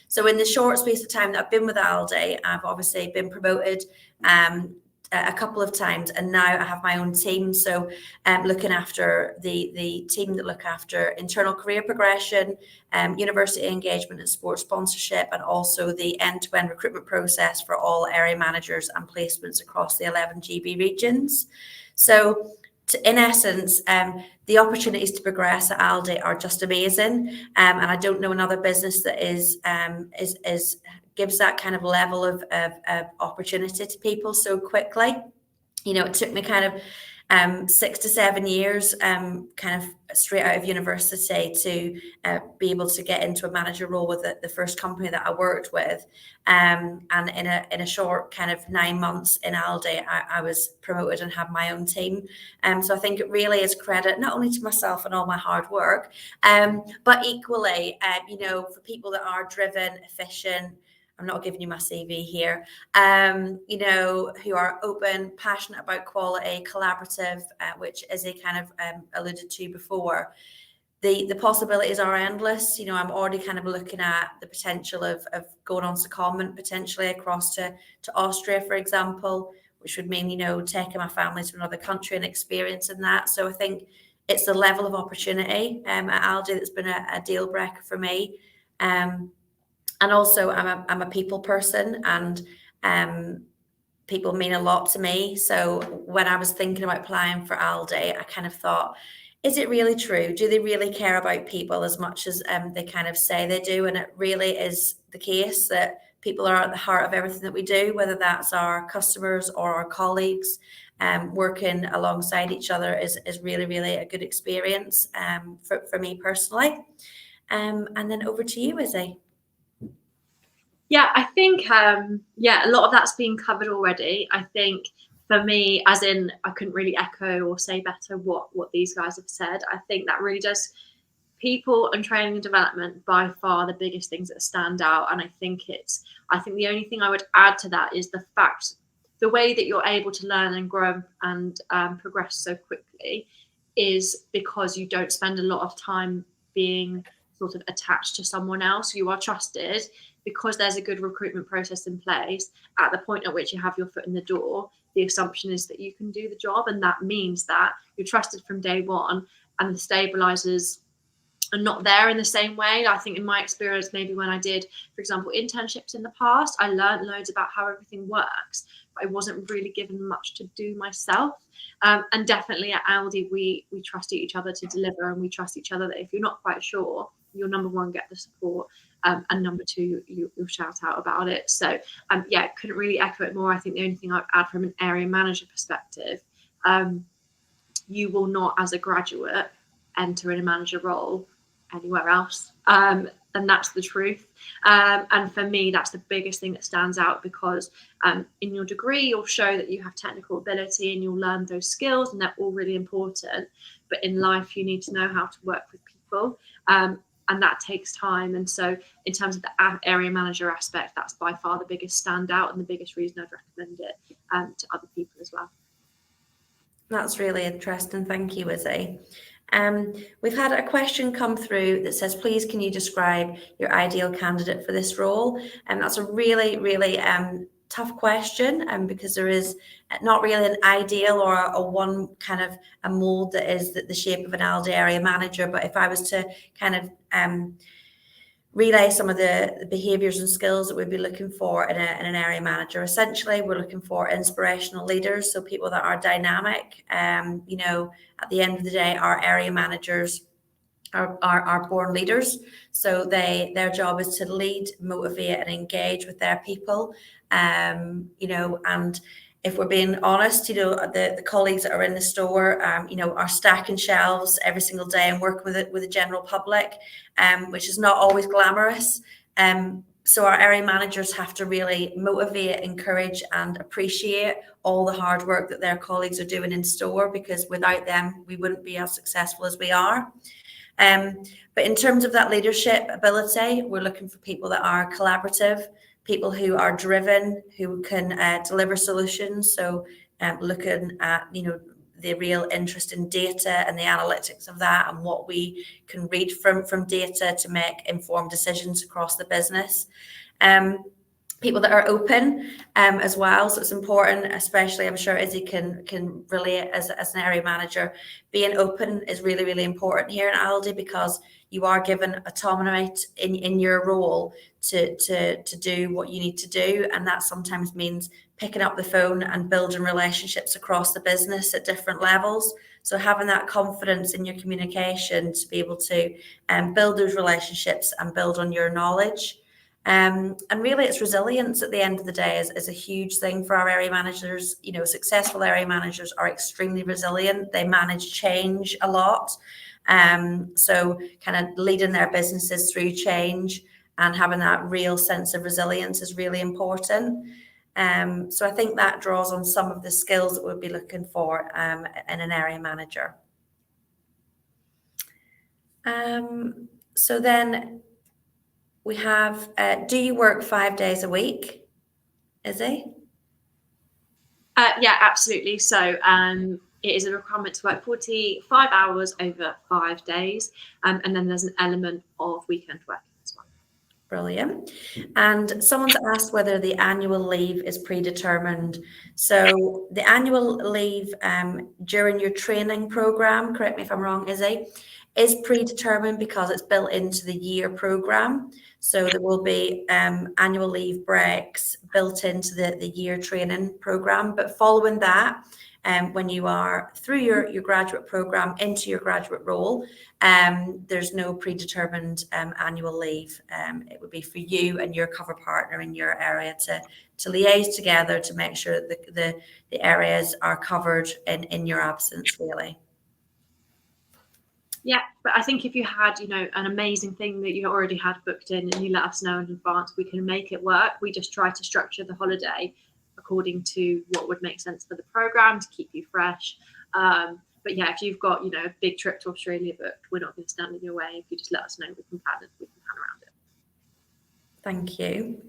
So in the short space of time that I've been with Aldi, I've obviously been promoted a couple of times, and now I have my own team. So looking after the team that look after internal career progression, university engagement and sports sponsorship, and also the end-to-end recruitment process for all area managers and placements across the 11 GB regions. So in essence, the opportunities to progress at Aldi are just amazing, and I don't know another business that gives that kind of level of opportunity to people so quickly. It took me kind of 6 to 7 years, kind of straight out of university, to be able to get into a manager role with the first company that I worked with. And in a short kind of 9 months in Aldi, I was promoted and had my own team. So I think it really is credit not only to myself and all my hard work, but equally, for people that are driven, efficient. I'm not giving you my CV here, who are open, passionate about quality, collaborative, which Izzie kind of alluded to before. The possibilities are endless. I'm already kind of looking at the potential of going on secondment potentially across to Austria, for example, which would mean, taking my family to another country and experiencing that. So I think it's the level of opportunity at Aldi that's been a deal breaker for me. And also, I'm a people person, and people mean a lot to me. So when I was thinking about applying for Aldi, I kind of thought, is it really true? Do they really care about people as much as they kind of say they do? And it really is the case that people are at the heart of everything that we do, whether that's our customers or our colleagues. Working alongside each other is really, really a good experience for me personally. And then over to you, Izzie. Yeah, I think, a lot of that's been covered already. I think for me, as in, I couldn't really echo or say better what these guys have said. I think that really does, people and training and development by far the biggest things that stand out. And I think the only thing I would add to that is the fact, the way that you're able to learn and grow and progress so quickly is because you don't spend a lot of time being sort of attached to someone else. You are trusted because there's a good recruitment process in place. At the point at which you have your foot in the door, the assumption is that you can do the job, and that means that you're trusted from day one, and the stabilizers are not there in the same way. I think in my experience, maybe when I did, for example, internships in the past, I learned loads about how everything works, but I wasn't really given much to do myself. And definitely at Aldi, we trust each other to deliver, and we trust each other that if you're not quite sure, you'll number one, get the support, and number two, you'll shout out about it. So couldn't really echo it more. I think the only thing I'd add from an area manager perspective, you will not, as a graduate, enter in a manager role anywhere else. And that's the truth. And for me, that's the biggest thing that stands out, because in your degree, you'll show that you have technical ability and you'll learn those skills, and they're all really important. But in life, you need to know how to work with people. And that takes time. And so in terms of the area manager aspect, that's by far the biggest standout and the biggest reason I'd recommend it to other people as well. That's really interesting. Thank you, Izzie. We've had a question come through that says, please, can you describe your ideal candidate for this role? And that's a really, really tough question, because there is not really an ideal or a one kind of a mold that is the shape of an Aldi area manager. But if I was to kind of relay some of the behaviours and skills that we'd be looking for in an area manager, essentially we're looking for inspirational leaders, so people that are dynamic. At the end of the day, our area managers are born leaders, so their job is to lead, motivate and engage with their people. And if we're being honest, the colleagues that are in the store, are stacking shelves every single day and working with the general public, which is not always glamorous. So our area managers have to really motivate, encourage and appreciate all the hard work that their colleagues are doing in store, because without them, we wouldn't be as successful as we are. But in terms of that leadership ability, we're looking for people that are collaborative, people who are driven, who can deliver solutions. So looking at, the real interest in data and the analytics of that, and what we can read from data to make informed decisions across the business. People that are open as well. So it's important, especially, I'm sure Izzie can relate as an area manager. Being open is really, really important here in Aldi, because you are given autonomy in your role to do what you need to do. And that sometimes means picking up the phone and building relationships across the business at different levels. So having that confidence in your communication to be able to build those relationships and build on your knowledge. And really, it's resilience at the end of the day is a huge thing for our area managers. Successful area managers are extremely resilient. They manage change a lot. So kind of leading their businesses through change and having that real sense of resilience is really important. So I think that draws on some of the skills that we'll be looking for in an area manager. So then we have, do you work 5 days a week, Izzie? Yeah, absolutely. So it is a requirement to work 45 hours over 5 days. And then there's an element of weekend work as well. Brilliant. And someone's asked whether the annual leave is predetermined. So the annual leave during your training program, correct me if I'm wrong, Izzie, is predetermined because it's built into the year programme. So there will be annual leave breaks built into the year training programme. But following that, when you are through your graduate programme into your graduate role, there's no predetermined annual leave. It would be for you and your cover partner in your area to liaise together to make sure that the areas are covered in your absence, really. Yeah, but I think if you had, an amazing thing that you already had booked in and you let us know in advance, we can make it work. We just try to structure the holiday according to what would make sense for the program to keep you fresh. But yeah, if you've got, a big trip to Australia booked, we're not going to stand in your way. If you just let us know, we can plan around it. Thank you.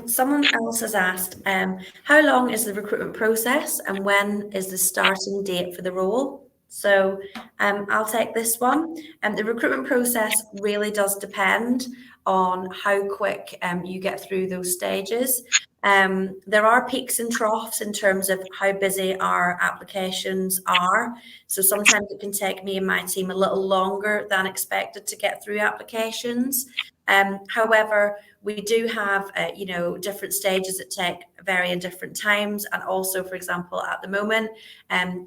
Someone else has asked, how long is the recruitment process and when is the starting date for the role? So I'll take this one. The recruitment process really does depend on how quick you get through those stages. There are peaks and troughs in terms of how busy our applications are. So sometimes it can take me and my team a little longer than expected to get through applications. However, we do have, different stages that take varying different times. And also, for example, at the moment,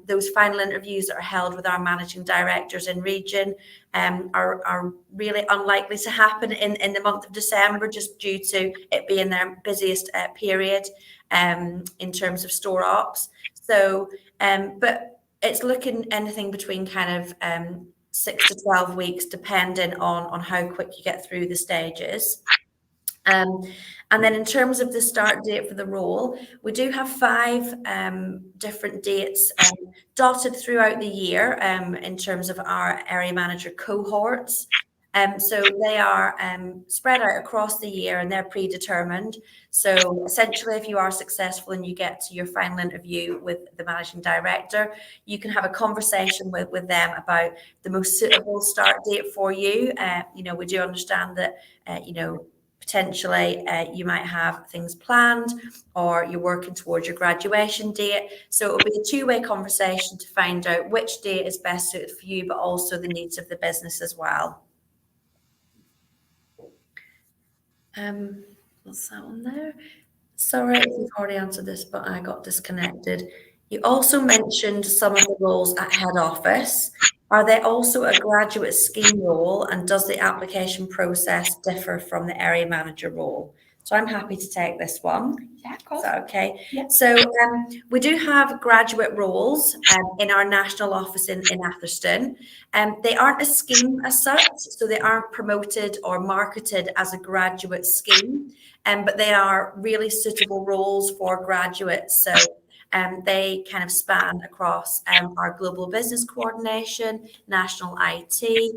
those final interviews that are held with our managing directors in region are really unlikely to happen in the month of December, just due to it being their busiest period in terms of store ops. So, but it's looking anything between kind of 6 to 12 weeks, depending on how quick you get through the stages. And then in terms of the start date for the role, we do have 5 different dates dotted throughout the year in terms of our area manager cohorts. So they are spread out across the year and they're predetermined. So essentially, if you are successful and you get to your final interview with the managing director, you can have a conversation with them about the most suitable start date for you. We do understand that, potentially you might have things planned or you're working towards your graduation date. So it'll be a two-way conversation to find out which date is best suited for you, but also the needs of the business as well. What's that one there? Sorry if you've already answered this, but I got disconnected. You also mentioned some of the roles at head office. Are they also a graduate scheme role, and does the application process differ from the area manager role? So I'm happy to take this one. Yeah, of course. Is that okay? Yeah. So we do have graduate roles in our national office in Atherstone. They aren't a scheme as such, so they aren't promoted or marketed as a graduate scheme, but they are really suitable roles for graduates. So they kind of span across our global business coordination, national IT,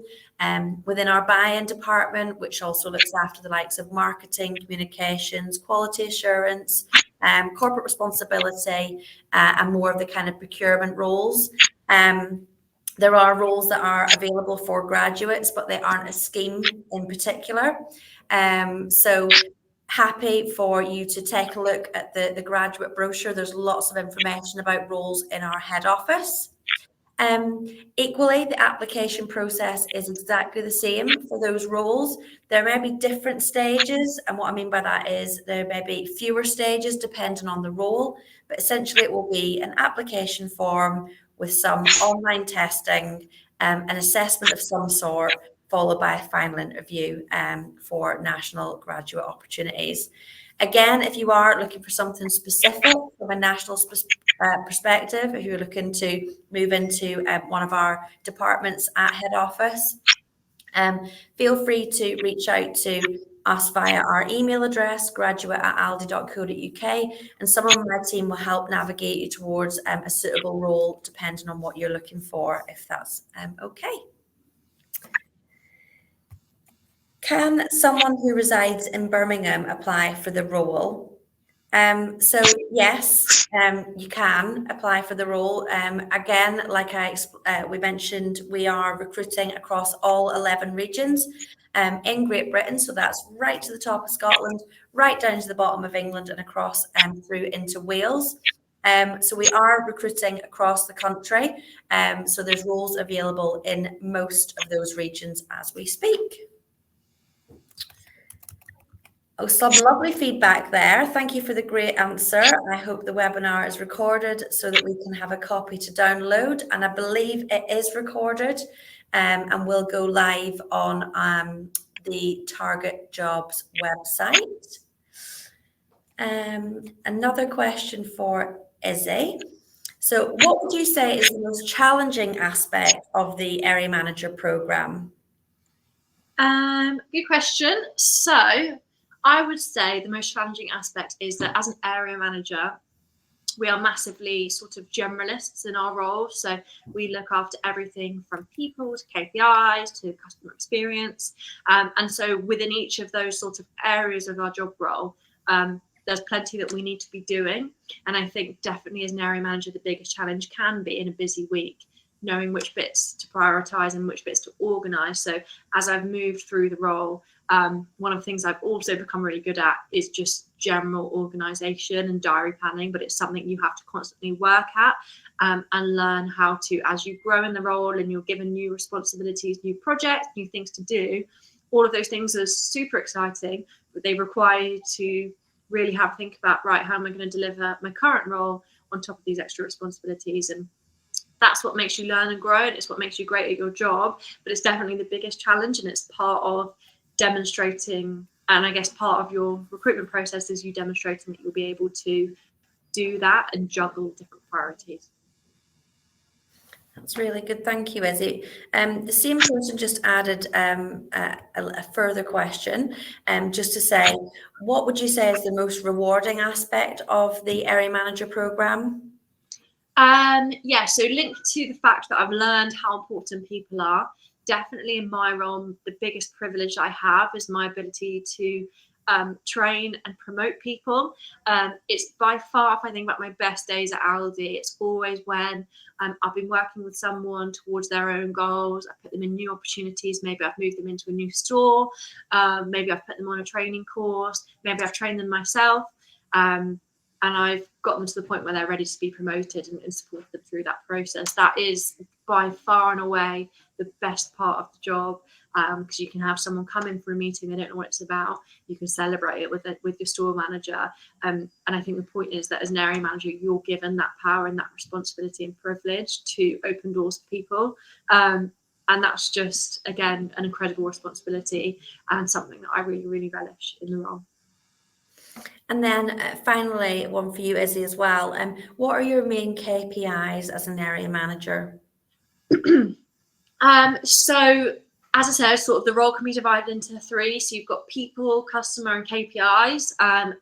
within our buy-in department, which also looks after the likes of marketing, communications, quality assurance, corporate responsibility, and more of the kind of procurement roles. There are roles that are available for graduates, but they aren't a scheme in particular. So happy for you to take a look at the graduate brochure. There's lots of information about roles in our head office. Equally, the application process is exactly the same for those roles. There may be different stages, and what I mean by that is there may be fewer stages depending on the role, but essentially it will be an application form with some online testing, an assessment of some sort, followed by a final interview for national graduate opportunities. Again, if you are looking for something specific from a national perspective, if you're looking to move into one of our departments at head office, feel free to reach out to us via our email address, graduate@aldi.co.uk, and someone on my team will help navigate you towards a suitable role depending on what you're looking for, if that's okay. Can someone who resides in Birmingham apply for the role? So yes, you can apply for the role. Again, like we mentioned, we are recruiting across all 11 regions in Great Britain. So that's right to the top of Scotland, right down to the bottom of England and across through into Wales. So we are recruiting across the country. So there's roles available in most of those regions as we speak. Oh, some lovely feedback there. Thank you for the great answer. I hope the webinar is recorded so that we can have a copy to download. And I believe it is recorded and will go live on the Target Jobs website. Another question for Izzie. So what would you say is the most challenging aspect of the Area Manager programme? Good question. So I would say the most challenging aspect is that as an area manager, we are massively sort of generalists in our role. So we look after everything from people to KPIs to customer experience. And so within each of those sort of areas of our job role, there's plenty that we need to be doing. And I think definitely as an area manager, the biggest challenge can be in a busy week, knowing which bits to prioritize and which bits to organize. So as I've moved through the role, one of the things I've also become really good at is just general organization and diary planning, but it's something you have to constantly work at and learn how to, as you grow in the role and you're given new responsibilities, new projects, new things to do, all of those things are super exciting, but they require you to really have to think about, right, how am I going to deliver my current role on top of these extra responsibilities? And that's what makes you learn and grow, and it's what makes you great at your job. But it's definitely the biggest challenge, and it's part of demonstrating, and I guess part of your recruitment process is you demonstrating that you'll be able to do that and juggle different priorities. That's really good. Thank you, Izzie. The same person just added a further question, just to say, what would you say is the most rewarding aspect of the Area Manager programme? Yeah, so linked to the fact that I've learned how important people are, definitely in my role, the biggest privilege I have is my ability to train and promote people. It's by far, if I think about my best days at Aldi, it's always when I've been working with someone towards their own goals. I put them in new opportunities. Maybe I've moved them into a new store. Maybe I've put them on a training course. Maybe I've trained them myself. And I've got them to the point where they're ready to be promoted and support them through that process. That is by far and away the best part of the job, because you can have someone come in for a meeting, they don't know what it's about. You can celebrate it with your store manager. And I think the point is that as an area manager, you're given that power and that responsibility and privilege to open doors for people. And that's just, again, an incredible responsibility and something that I really, really relish in the role. And then finally, one for you, Izzie, as well. What are your main KPIs as an area manager? So, as I said, sort of the role can be divided into three. So you've got people, customer, and KPIs.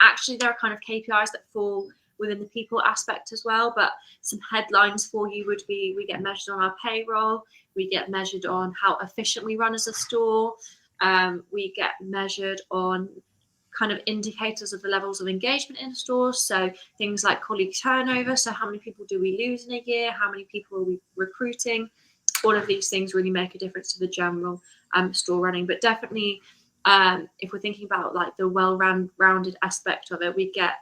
Actually, there are kind of KPIs that fall within the people aspect as well. But some headlines for you would be: we get measured on our payroll, we get measured on how efficient we run as a store, we get measured on kind of indicators of the levels of engagement in stores. So things like colleague turnover. So how many people do we lose in a year? How many people are we recruiting? All of these things really make a difference to the general store running. But definitely, if we're thinking about like the well-rounded aspect of it, we get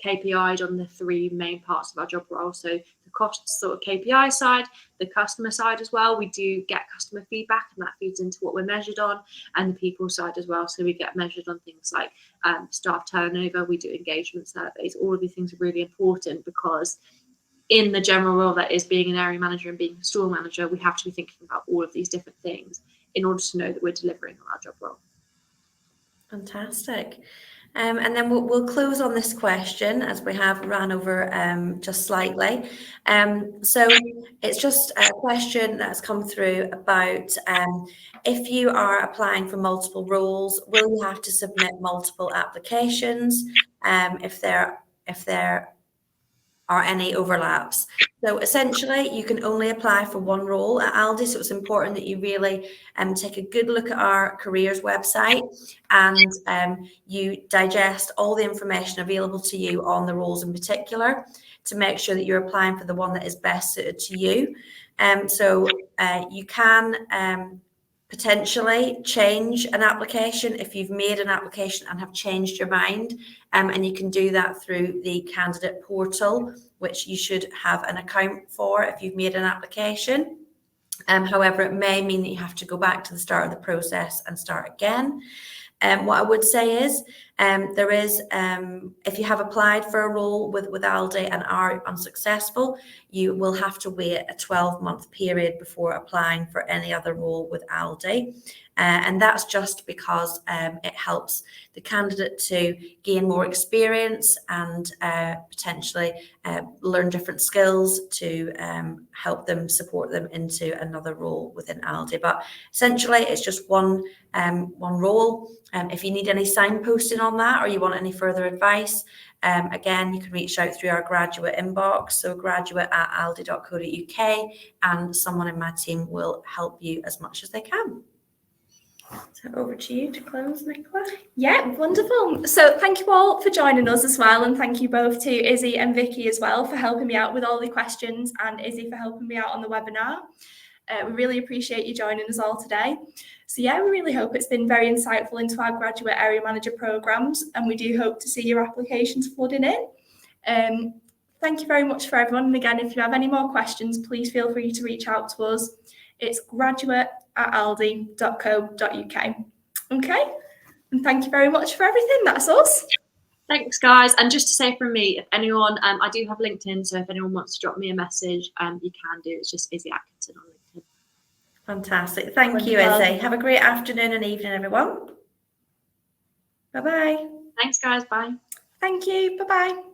KPI'd on the three main parts of our job role. So the cost sort of KPI side, the customer side as well. We do get customer feedback, and that feeds into what we're measured on, and the people side as well. So we get measured on things like staff turnover. We do engagement surveys. All of these things are really important, because in the general role that is being an area manager and being a store manager, we have to be thinking about all of these different things in order to know that we're delivering on our job role. Fantastic. And then we'll close on this question, as we have ran over just slightly. So it's just a question that's come through about if you are applying for multiple roles, will you have to submit multiple applications if there are any overlaps? So essentially, you can only apply for one role at Aldi. So it's important that you really take a good look at our careers website and you digest all the information available to you on the roles in particular to make sure that you're applying for the one that is best suited to you. So you can potentially change an application if you've made an application and have changed your mind, and you can do that through the candidate portal, which you should have an account for if you've made an application. However, it may mean that you have to go back to the start of the process and start again. What I would say is there is, if you have applied for a role with Aldi and are unsuccessful, you will have to wait a 12-month period before applying for any other role with Aldi. And that's just because it helps the candidate to gain more experience and potentially learn different skills to help them, support them into another role within Aldi. But essentially, it's just one role. If you need any signposting on that, or you want any further advice, again, you can reach out through our graduate inbox, so graduate@aldi.co.uk, and someone in my team will help you as much as they can. So over to you to close, Nicola. Yeah, wonderful. So thank you all for joining us as well, and thank you both to Izzie and Vicky as well for helping me out with all the questions, and Izzie for helping me out on the webinar. We really appreciate you joining us all today. So yeah, we really hope it's been very insightful into our graduate area manager programs, and we do hope to see your applications flooding in. Thank you very much for everyone. And again, if you have any more questions, please feel free to reach out to us. It's graduate@aldi.co.uk. Okay, and thank you very much for everything. That's us. Thanks, guys. And just to say from me, if anyone, I do have LinkedIn, so if anyone wants to drop me a message, you can do. It's just Izzie Atkinson on LinkedIn. Fantastic. Thank you, Izzie. Have a great afternoon and evening, everyone. Bye-bye. Thanks, guys. Bye. Thank you. Bye-bye.